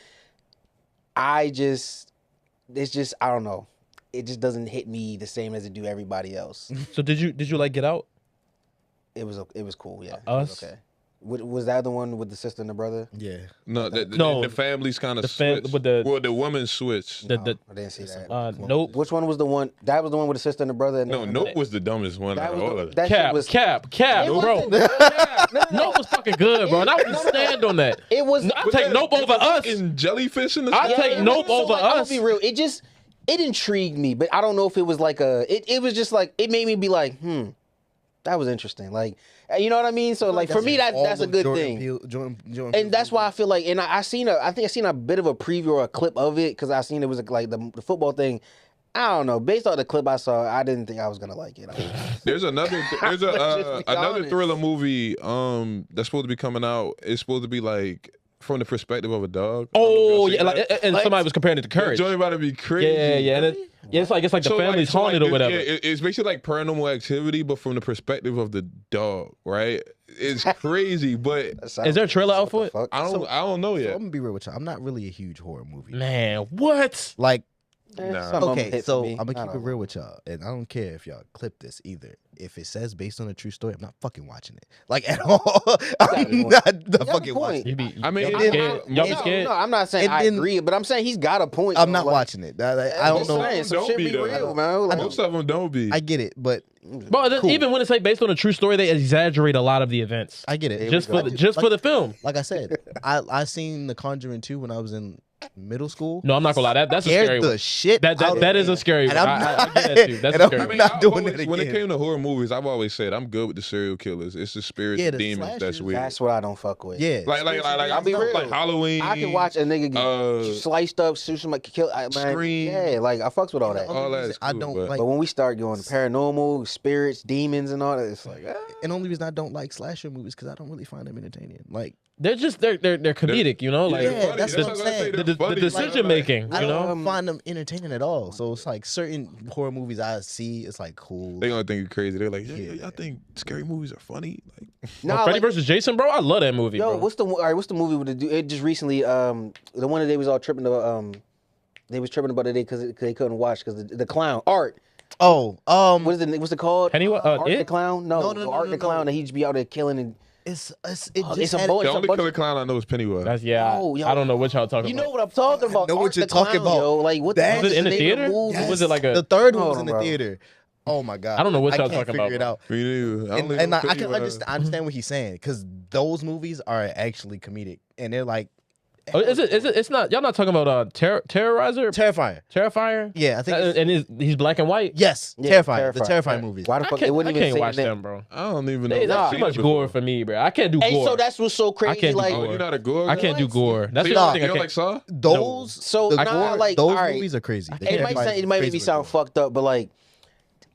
It's just I don't know. It just doesn't hit me the same as it do everybody else. So did you like Get Out? It was cool, yeah. Us? It was okay. Was that the one with the sister and the brother? Yeah. No, No, the families kind of switched. with the- well, the woman switched. I didn't see that. Nope. Which one was the one? That was the one with the sister and the brother. And No, Nope was the dumbest one That out of all of was them. that shit was Cap, It bro. wasn't- Nope was fucking good, bro. And I would stand on that. It was. I take Nope over us. And jellyfish in the I sky? take it Nope was over I'm gonna us. be real. It intrigued me, but I don't know if it was like it was just like it made me be like, that was interesting. Like, you know what I mean? So like for me, that's a good thing. Jordan And that's why I feel like, and I think I seen a bit of a preview or a clip of it because I seen it was like the football thing. I don't know. Based on the clip I saw, I didn't think I was gonna like it. There's another Just be another honest. thriller movie that's supposed to be coming out. It's supposed to be like from the perspective of a dog. Oh I don't know if yeah, y'all seen like, and somebody was comparing it to that. Courage. Joint about to be crazy. Yeah, and it's like the family's haunted or whatever. It's basically like Paranormal Activity, but from the perspective of the dog, right? It's crazy, but Is there a trailer out for it? I don't know So yet. I'm gonna be real with you. I'm not really a huge horror movie. Man, what? Like, Nah. okay, so I'm gonna keep it real with y'all, and I don't care if y'all clip this either. If it says based on a true story, I'm not fucking watching it. Like at all. I'm not fucking watching it. I mean, y'all it's- be scared. Y'all be No, scared. no, I'm not saying And I then- agree, but I'm saying he's got a point. I'm though, not like, watching it. I don't know. Saying, some Don't shit be be though. real, man. Like, Most of them don't be. I get it, but Bro, Cool. even when it's like based on a true story, they exaggerate a lot of the events I get it. just for the film. Like I said, I seen The Conjuring 2 when I was in middle school. No, I'm not gonna lie. That's a Scared scary the one. shit. That out of that is me. a scary one. And I'm I not- get that too. That's and a I'm scary I one. mean, not I've doing always, it when it again. came to horror movies, I've always said I'm good with the serial killers. It's the spirits, Yeah, the the demons that's slashers. weird. That's what I don't fuck with. Yeah, I'll be real. like Halloween. I can watch a nigga get sliced up, shoot somebody, kill. Man, Scream. Yeah, like I fucks with all that. All that is I cool, don't but- like. But when we start going paranormal, spirits, demons, and all that, it's like, And the only reason I don't like slasher movies because I don't really find them entertaining. Like, They're just they're comedic, you know. Like they're funny. that's what I'm what I say, saying. they're the funny. decision making, I you don't know. find them entertaining at all. So it's like certain horror movies I see, it's like cool. They gonna think you're crazy. They're like, Yeah. yeah, I think scary movies are funny. Like, nah, Freddy like, versus Jason, bro. I love that movie, yo, bro. what's the movie with the dude? It just recently, the one that they was all tripping they was tripping about today because they couldn't watch because the clown Art. What's it called? Pennywise, Art the It? Clown? No, Art the Clown that he just be out there killing and It's it's just a had- boy. the It's a only bunch killer of- clown I know is Pennywise. That's Yo, yo. I don't know what y'all talking You about. know what I'm talking about? know what Art you're the Clown, talking about. Yo. Like what That- the Was it in the name of theater? movie? Was it like a? the third one Hold was on, in the bro. theater. Oh my god! I don't know what y'all can't talking figure about, it out. Me neither. I only And know I can Pennywise. understand what he's saying because those movies are actually comedic and they're like Oh, is it? It's not. Y'all not talking about Terrorizer, terrifying. Terrifier. Yeah, I think. it's- And he's black and white. yes, Yeah, terrifying. The Terrifying. terrifying movies. Why the I fuck they wouldn't even can't say watch that? them, bro. I don't even know. That's I've too seen much it gore before. for me, bro. I can't do Hey, gore. so that's what's so crazy. can't do like, Oh, you're not a gore guy? I can't do gore. That's So the you only don't, thing you I don't can't. like Saw? Those So, the nah, gore- like, those alright. movies are crazy. They It can't might fight sound, it might make crazy me with sound gore. fucked up, but like,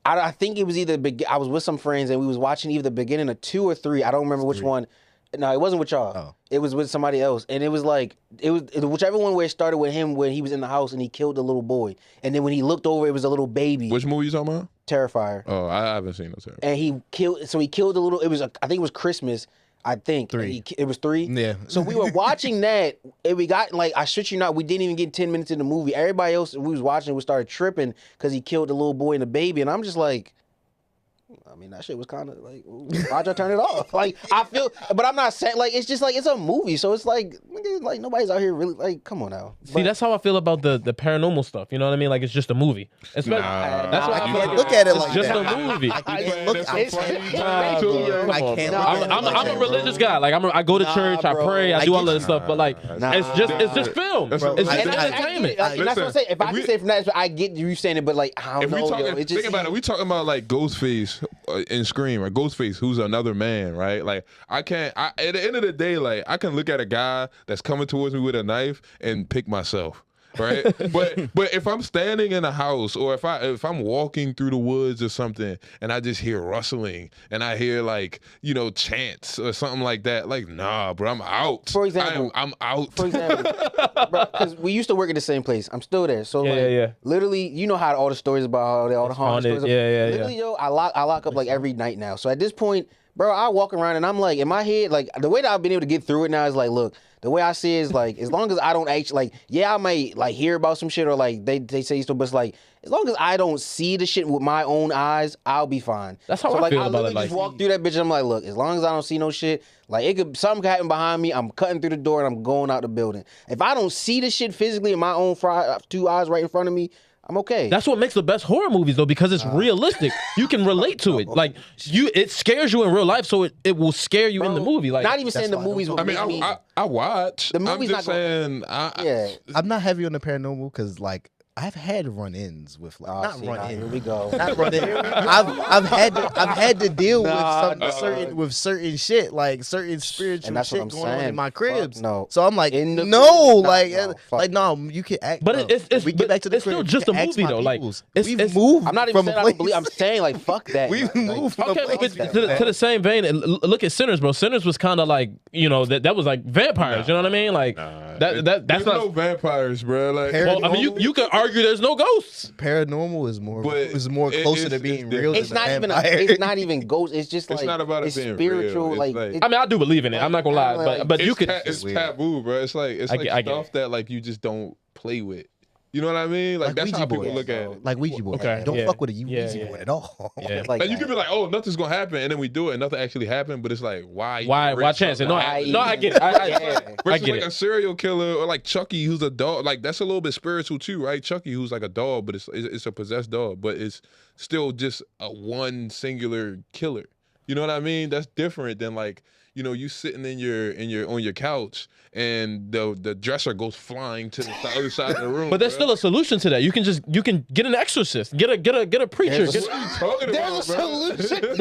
I think it was either I was with some friends and we was watching either the beginning of 2 or 3. I don't remember which one. No, it wasn't with y'all. Oh. It was with somebody else, and it was like it was whichever one where it started with him when he was in the house and he killed the little boy, and then when he looked over, it was a little baby. Which movie you talking about? Terrifier. Oh, I haven't seen those. And he killed. So he killed the little. It was. I think it was Christmas. I think 3. It was 3. Yeah. So we were watching that, and we got like I shit you not, we didn't even get 10 minutes in the movie. Everybody else we was watching, we started tripping because he killed the little boy and the baby, and I'm just like. I mean, that shit was kind of like, why'd y'all turn it off? Like, I feel, but I'm not saying, like, it's just like, it's a movie. So it's like, nigga, like nobody's out here really, like, come on now. See, that's how I feel about the paranormal stuff. You know what I mean? Like it's just a movie. Especially, Nah, that's what I you feel can't like. look at it It's like just that. a movie. I Man, can't look. that's I so funny. can't- Nah, Too, bro. yo. Come I on, can't bro. look at it I'm like a that, religious bro. guy. Like I go to Nah, church, I bro. pray, I I do all get of this stuff. But like, Nah, it's just film. That's It's what- just I- entertainment. That's what I'm saying. If I can say from that, I get you saying it, but like, I If don't we know, talking, yo. It just think about it. We talking about like Ghostface in Scream, or Ghostface, who's another man, right? Like at the end of the day, like I can look at a guy that's coming towards me with a knife and pick myself. Right, but if I'm standing in a house or if I'm walking through the woods or something and I just hear rustling and I hear like chants or something like that, like nah, bro, I'm out. For example- I'm out. For example, because we used to work at the same place. I'm still there. So like, Yeah. literally, you know how all the stories about all the haunted haunted. stories. Yeah. Literally, yo, I lock up like every night now. So at this point, bro, I walk around and I'm like, in my head, like the way that I've been able to get through it now is like, look, the way I see it is like, as long as I don't actually like, yeah, I might like hear about some shit or like they say stuff, but it's like, as long as I don't see the shit with my own eyes, I'll be fine. That's how so, I like, feel I about it, literally just like- walk through that bitch and I'm like, look, as long as I don't see no shit, like something could happen behind me, I'm cutting through the door and I'm going out the building. If I don't see the shit physically in my own 2 eyes right in front of me, I'm okay. That's what makes the best horror movies though, because it's realistic. You can relate to it. Like it scares you in real life, so it will scare you in the movie. Like not even saying the why I movies. don't- Will I mean, make me, I watch. The movie's I'm just not gonna- saying. yeah. I'm not heavy on the paranormal because like I've had run-ins with like not See, now, run-ins. here we go. Not run-in. I've had to deal Nah, with certain shit like certain spiritual And that's what shit I'm going on saying. in my Fuck cribs. no. So I'm like, In the no, crib? like, Nah, no, fuck like no, you can act. But no. it's we get back to the it's still crib, just you a can ask movie, my though, like, peoples. it's- We've moved. I'm not even from saying a I don't believe. place- I'm saying like fuck that. We've Like, moved from okay, a but place to the same vein, look at Sinners, bro. Sinners was kind of like that was like vampires. You know what I mean? Like that's There's not. no vampires, bro. Like, Well, I mean, you could argue there's no ghosts. Paranormal is more it- closer to it's being different. real. it's than not even. vampire. It's not even ghost. It's just like It's not about it it's being spiritual. real. Like, It's like- I mean, I do believe in it. I'm not gonna lie, Like, but you could. It's weird. taboo, bro. It's like I get stuff it. that like you just don't play with. You know what I mean? Like that's Ouija how people boards. look at it. Like Ouija board. Okay, Don't yeah. fuck with a Yeah, Ouija yeah. board at all. Yeah. like Like you that. could be like, oh, nothing's gonna happen, and then we do it, and nothing actually happened. But it's like, why? Why chance it? No, Why I get it. Yeah. Versus get like it. a serial killer or like Chucky, who's a dog. Like that's a little bit spiritual too, right? Chucky, who's like a dog, but it's a possessed dog, but it's still just a one singular killer. You know what I mean? That's different than like you sitting in your on your couch and the dresser goes flying to the other side of the room. But there's still a solution to that. You can get an exorcist, get a preacher. There's a solution.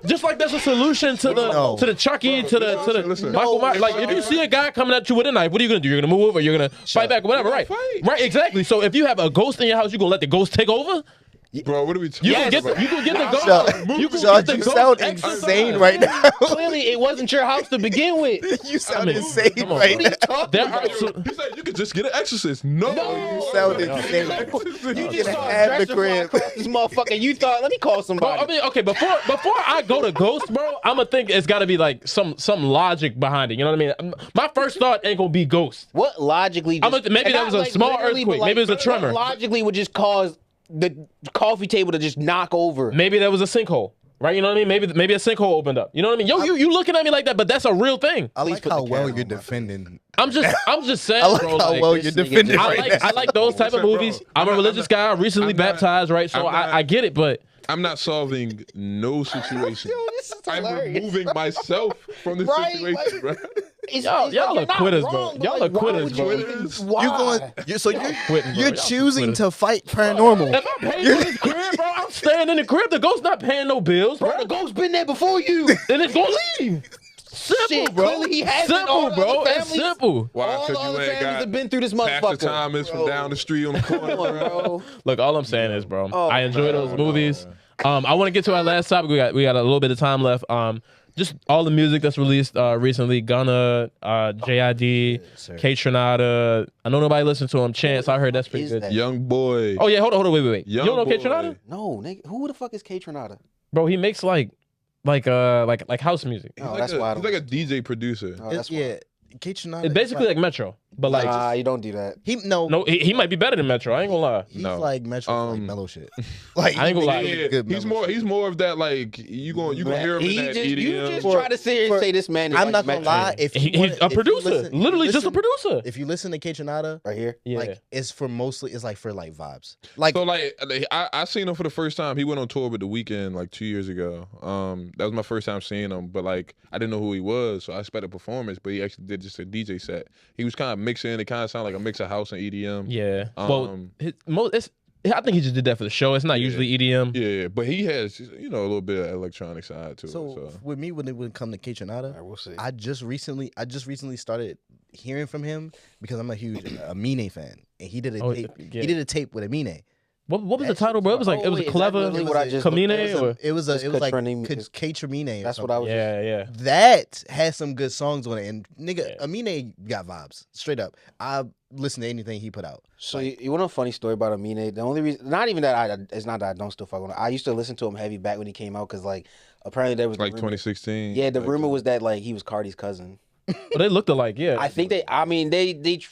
Just like there's a solution to the Chucky, to the Michael Myers. Like if you see a guy coming at you with a knife, what are you gonna do? You're gonna move or you're gonna fight back or whatever, right? Right, exactly. So if you have a ghost in your house, you gonna let the ghost take over? Bro, what are we talking You can about? get the ghost. You sound insane right now. Clearly, it wasn't your house to begin with. You sound insane come on. right now. There are He said you could just get an exorcist. No. You sound insane. You just just have the crib. This motherfucker. You thought, let me call Bro, somebody. I mean, okay, before I go to ghost, bro, I'ma think it's gotta be like some logic behind it. You know what I mean? My first thought ain't gonna be ghost. What logically? Maybe that was a small literally, earthquake. but, Maybe it was a tremor. what logically would just cause the coffee table to just knock over. Maybe that was a sinkhole. Right, you know what I mean? Maybe a sinkhole opened up. You know what I mean? You looking at me like that, but that's a real thing. I like put how the well camera you're on my defending. I'm just saying, I like bro. how like, well you're defending right now. I like those type of movies. I'm a religious guy. I'm recently baptized, right? So I get it, but I'm not solving no situation. Yo, this is I'm hilarious. removing myself from this Right, situation, bro. Y'all are quitters, bro. Y'all are quitters, bro. You're choosing to fight paranormal. If I'm paying for this crib, bro, I'm staying in the crib. The ghost not paying no bills, bro. Bro, the ghost been there before you. And it's gonna leave. Simple, Shit, bro. clearly he hasn't. All Simple, the bro. other It's families- simple. Why? All the Because you other ain't families got have been through this Pastor motherfucker. Thomas from down the street on the corner, Come on, bro. bro. Look, all I'm saying is, bro, Oh, I enjoy those movies. I want to get to our last topic. We got a little bit of time left. Just all the music that's released recently. Gunna, JID, sir. K Tronada. I know nobody listened to him. Chance, I heard that's pretty Is good. that- Young boy. Oh yeah, hold on, wait. Young You don't know K boy. Tronada? No, nigga. Who the fuck is K Tronada? Bro, he makes like house music. He's Oh, like that's why I he's don't- like a DJ producer. Oh, that's why. Yeah, Kate Tronada. It's basically like Metro, but like Nah, you don't do that. no, he might be better than Metro. I ain't gonna lie. He's No. like Metro for like mellow shit. Like I ain't gonna he lie. makes Yeah, good he's mellow shit. he's more of that like you gonna hear him in that You EDM. just try to sit here and say this man is I'm like not gonna Metro. lie. If you He's wanna- a if you producer, listen- if you literally just a listen- producer. If you listen to Kate Tronada, Right here. Yeah, like it's for vibes. Like So like I seen him for the first time. He went on tour with The Weeknd like 2 years ago. That was my first time seeing him. But like I didn't know who he was, so I expected a performance. But he actually did just a DJ set. He was kind of mixing. It kind of sounded like a mix of house and EDM. yeah. Um, I think he just did that for the show. It's not usually EDM. Yeah, but he has a little bit of electronic side to it. so So with me, when it would come to Kate Tronada, All right, we'll see. I just recently started hearing from him because I'm a huge Amine fan, and he did a Oh, tape. yeah. He did a tape with Amine. What was the That title, shit bro? It was like Oh, it was wait, a is that clever literally what I just Kamine looked at? or It was It's like Katrina- Kate Tronada. That's what I was. yeah. That has some good songs on it, and nigga, Yeah. Amine got vibes straight up. I listen to anything he put out. So you want a funny story about Amine? The only reason, not even that it's not that I don't still fuck with him. I used to listen to him heavy back when he came out because like apparently there was the like rumor- 2016. Yeah, the like, rumor was that like he was Cardi's cousin. Well, they looked alike. Yeah, I think they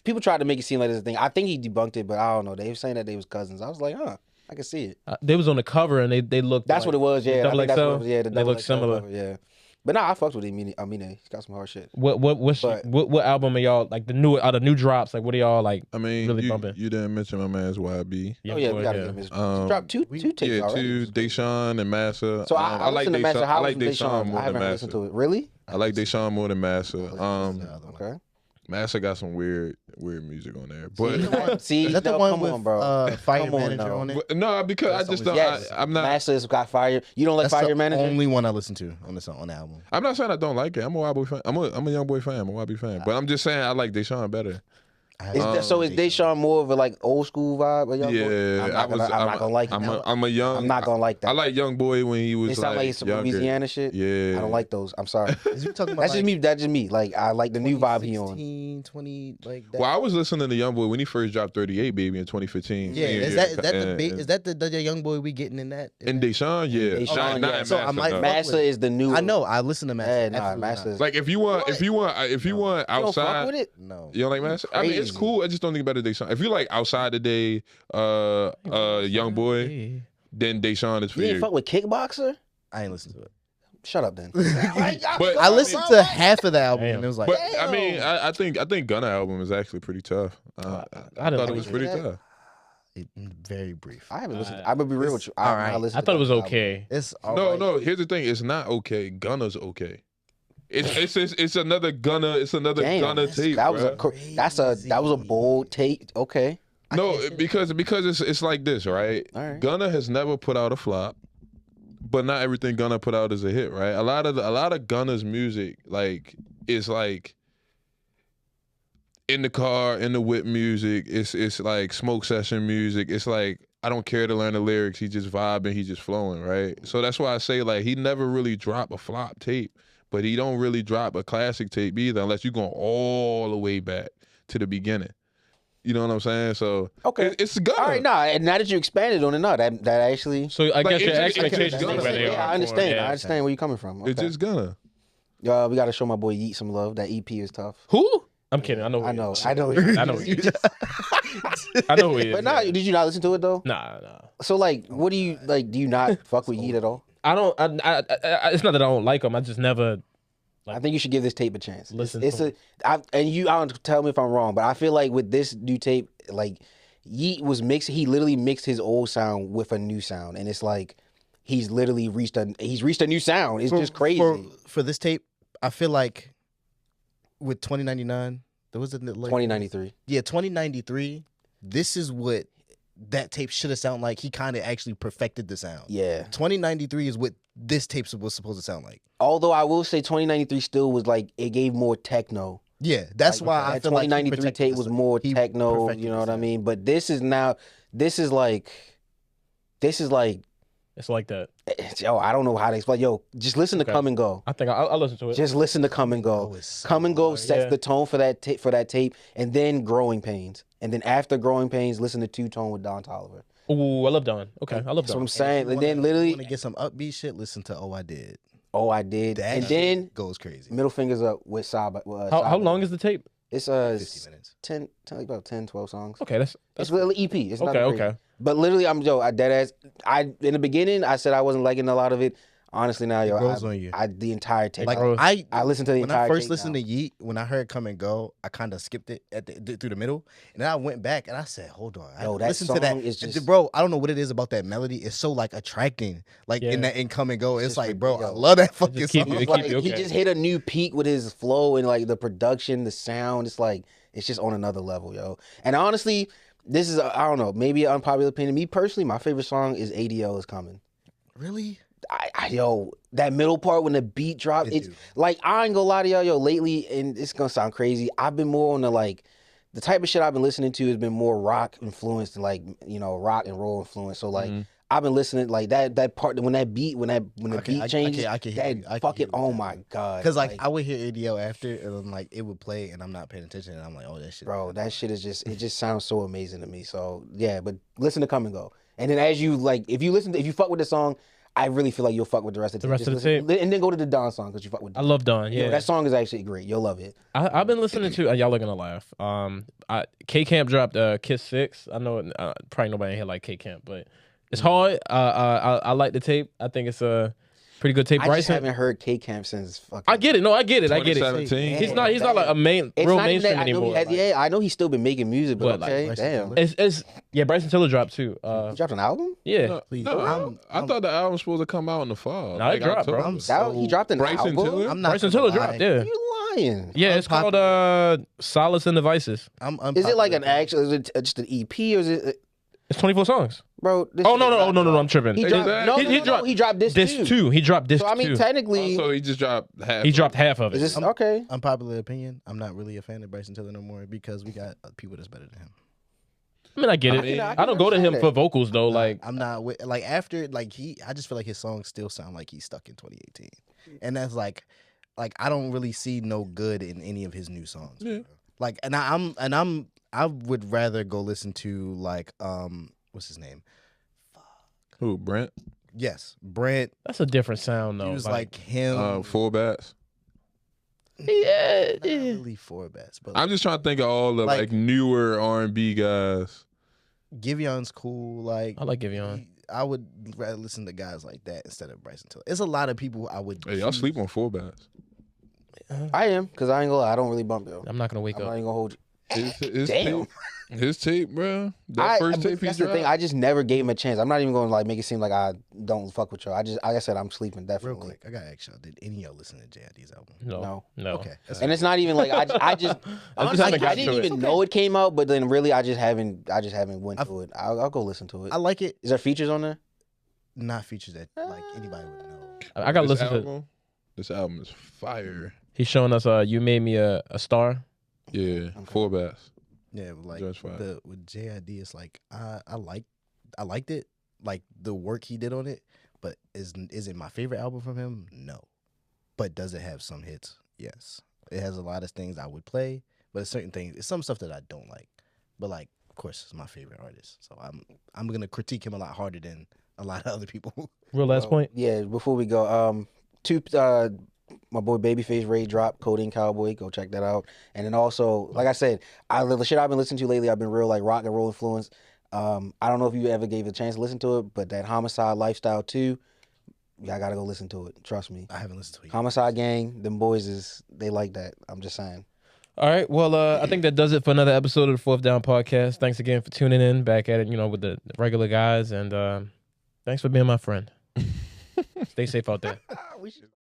people tried to make it seem like this a thing. I think he debunked it, but I don't know. They were saying that they was cousins. I was like, huh, I can see it. they was on the cover and they looked. That's like, what it was. Yeah, I double think that's what XL? it was. Yeah, the They double look XL similar. cover, yeah, but nah, I fucked with Amine. He's got some hard shit. What album are y'all like the new drops? Like what are y'all like? I mean, really bumping? you didn't mention my man's YB. Oh yeah, we gotta get him. He dropped two tapes Yeah, already. two Deshaun and Massa. So I like like to Massa. Deshaun. How I like was Deshaun Deshaun? more I than haven't listened Massa. to it. Really? I like Deshaun more than Massa. Okay. Massa got some weird music on there, but See, Is that the no, one come with on, bro. Fire Come on, Manager no. on it? but no, because I just don't. Yes, I'm not. Massa's got fire. You don't like That's Fire the Manager? only one I listen to on the song on the album. I'm not saying I don't like it. I'm a YB fan. I'm a young boy fan. I'm a YB fan. But I'm just saying I like Deshaun better. So is Deshaun more of a like old school vibe? Or young boy? Yeah, I'm not gonna like it. I'm a young. I'm not gonna like that. I like young boy when he was It sound like some younger. Louisiana shit. Yeah, I don't like those. I'm sorry. Is you talking about That's just me. That's just me. Like I like the new vibe he on. 16, 20, like that. Well, I was listening to Young Boy when he first dropped 38 Baby in 2015. Yeah, Senior is year. that the young boy we getting in that? And Deshaun, yeah. Deshaun, Not yeah. in So Massa, I might no. fuck Massa is the new. I know. I listen to Massa. Yeah, nah, Absolutely Massa not. is. Like if you want You don't fuck outside, with it? No. you don't like Massa? I mean, it's Crazy. cool. I just don't think better Deshaun. If you like outside the day, Young Boy, then Deshaun is for You you. ain't fuck with Kickboxer? I ain't listen to it. Shut up then. But I listened to half of the album Damn. and it was like, But I mean, I think Gunna album is actually pretty tough. I didn't thought it like was it. pretty Yeah. tough. very brief. I haven't listened. I'm gonna be real with you. I alright. listened I to thought it was the album. okay. It's No, here's the thing. It's not okay. Gunna's okay. It's another Gunna. It's another Damn, Gunna tape. that was bruh. that was a bold take. Okay. No, because it's like this, right? All right. Gunna has never put out a flop, but not everything Gunna put out is a hit, right? A lot of Gunna's music is like in the car, in the whip music. It's like smoke session music. It's like I don't care to learn the lyrics. He just vibing, he just flowing, right? So that's why I say like he never really dropped a flop tape, but he don't really drop a classic tape either, unless you're going all the way back to the beginning. You know what I'm saying? So Okay. it's Gunna. All right, and now that you expanded on it, that actually. So I guess your it's expectations Gunna. are where they are. Yeah, I understand. Yeah. I understand where you're coming from. Okay. It's just Gunna. We got to show my boy Yeet some love. That EP is tough. Who? I'm kidding. I know. I know. I know. I know. Who he is. But now, did you not listen to it though? Nah. So like, what do you like? Do you not fuck with Yeet at all? I don't. It's not that I don't like him. I just never. I think you should give this tape a chance. Listen It's to I don't tell me if I'm wrong, but I feel like with this new tape, like Yeet was mixed. He literally mixed his old sound with a new sound, and it's like he's literally reached a new sound. It's just crazy. For this tape, I feel like with 2099, there was a like 2093. Yeah, 2093. This is what that tape should have sounded like. He kind of actually perfected the sound. Yeah. 2093 is what this tape was supposed to sound like. Although I will say 2093 still was like it gave more techno. Yeah, that's Like, why I that feel like 2093 tape was more techno. You know what I mean? But this is like. It's like that. Yo, I don't know how to explain. Yo, just listen to Come and Go. I think I'll listen to it. Just listen to Come and Go. Come and Go sets the tone for that tape, and then Growing Pains, and then after Growing Pains, listen to Two Tone with Don Toliver. Ooh, I love Don. Okay, I love That's what Don. I'm saying. And then literally, want to get some upbeat shit, listen to Oh I Did. Oh I Did, That and shit then goes crazy. Middle Fingers Up with Saba. How long is the tape? It's 50 minutes. 10, like about 10, 12 songs. Okay, that's It's a little EP. It's not okay. crazy. Okay. But literally, I dead ass. In the beginning, I said I wasn't liking a lot of it. Honestly, now yo, grows on you. the entire tape. Like Bro, I listened to the when entire I first tape listened now. to Yeet, when I heard Come and Go, I kind of skipped it through the middle, and then I went back and I said, "Hold on, Yo, that listen to that." song is just- bro, I don't know what it is about that melody. It's so like attracting, like in Come and Go. It's just like, bro, I ridiculous. love that fucking just keep song. you- It's keep like, you he okay. just hit a new peak with his flow and like the production, the sound. It's like it's just on another level, yo. And honestly, this is I don't know, maybe an unpopular opinion. Me personally, my favorite song is ADL Is Coming. Really? Yo, that middle part when the beat drops, it's like I ain't gonna lie to y'all, yo. Lately, and it's gonna sound crazy. I've been more on the type of shit I've been listening to has been more rock influenced and like rock and roll influenced. So like I've been listening like that part when the beat changes. I can hear you. I can fucking hear you oh with that. my god. Because like I would hear ADL after, and then like it would play, and I'm not paying attention, and I'm like, oh, that shit. Bro, that shit is it just sounds so amazing to me. So yeah, but listen to Come and Go, and then as you like, if you fuck with the song, I really feel like you'll fuck with the rest of the tape. rest of the Just listen- and then go to the Don song because you fuck with. I love Don. Yo, Yeah, that song is actually great. You'll love it. I've been listening to. Y'all are gonna laugh. K Camp dropped Kiss 6. I know probably nobody in here like K Camp, but it's hard. I like the tape. I think it's a pretty good tape. I just Bryson, haven't heard K Camp since fucking. I get it. No, I get it. I get it. 2017. He's not like a real Not even mainstream that. I know anymore. I know he's still been making music, but But, like, okay, Bryson damn. Tiller? It's Bryson Tiller dropped too. He dropped an album. Yeah. Please. No, I thought the album was supposed to come out in the fall. No, it dropped, bro. October. He dropped an Bryson album. Tiller? I'm not Bryson gonna Tiller lie. dropped. Yeah. You lying? Yeah, it's called Solace and Devices. Is it like an actual? Is it just an EP or is it? It's 24 songs. Bro, this Oh shit no, is no, not no, no, dropped. I'm tripping. He dropped, no, he dropped he dropped this disc too. 2. He dropped disc So I mean, 2. technically, So he just dropped half. He dropped half of it. is this okay? Unpopular opinion. I'm not really a fan of Bryson Tiller no more because we got people that's better than him. I mean, I get it. I I, can don't go to him understand for that. vocals though. Like I'm not with like after like I just feel like his songs still sound like he's stuck in 2018, and that's like I don't really see no good in any of his new songs. Yeah. Like, and I would rather go listen to like what's his name? Who? Brent? Yes, Brent. that's a different sound though. He was like him. Full Bats. yeah, not really four best, but I'm just trying to think of all the like newer R&B guys. Givion's cool. Like I like Giveon. I would rather listen to guys like that instead of Bryson Tiller. There's a lot of people I would. Hey, y'all sleep on Full Bats. I am because I ain't gonna lie, I don't really bump yo. I'm not gonna wake I'm not up. even gonna hold you. His Damn. tape, his tape, bro. That first tape he That's the thing. dropped. I just never gave him a chance. I'm not even going to like make it seem like I don't fuck with y'all. I just, like I said, I'm sleeping Real definitely. quick, I gotta ask y'all: did any of y'all listen to JID's album? No. Okay, that's And it's not even like I just honestly, haven't I got didn't to it. even know it came out, but then really I just haven't went to it. I'll go listen to it. I like it. Is there features on there? Not features that like anybody would know. I gotta This listen to. album, This album is fire. He's showing us. You made me a star. Yeah, 4 bass. Yeah, but like Judge Fire. with JID, it's like I liked it, like the work he did on it. But is it my favorite album from him? No. But does it have some hits? Yes. It has a lot of things I would play, but it's certain things. It's some stuff that I don't like. But like, of course, it's my favorite artist, so I'm gonna critique him a lot harder than a lot of other people. Real last point. Yeah, before we go, my boy Babyface Ray dropped Codeine Cowboy. Go check that out. And then also, like I said, the shit I've been listening to lately, I've been real like rock and roll influenced. I don't know if you ever gave a chance to listen to it, but that Homicide Lifestyle 2, y'all gotta go listen to it. Trust me. I haven't listened to it. Homicide Gang, them boys they like that. I'm just saying. All right. Well, I think that does it for another episode of the Fourth Down Podcast. Thanks again for tuning in. Back at it, with the regular guys, and thanks for being my friend. Stay safe out there.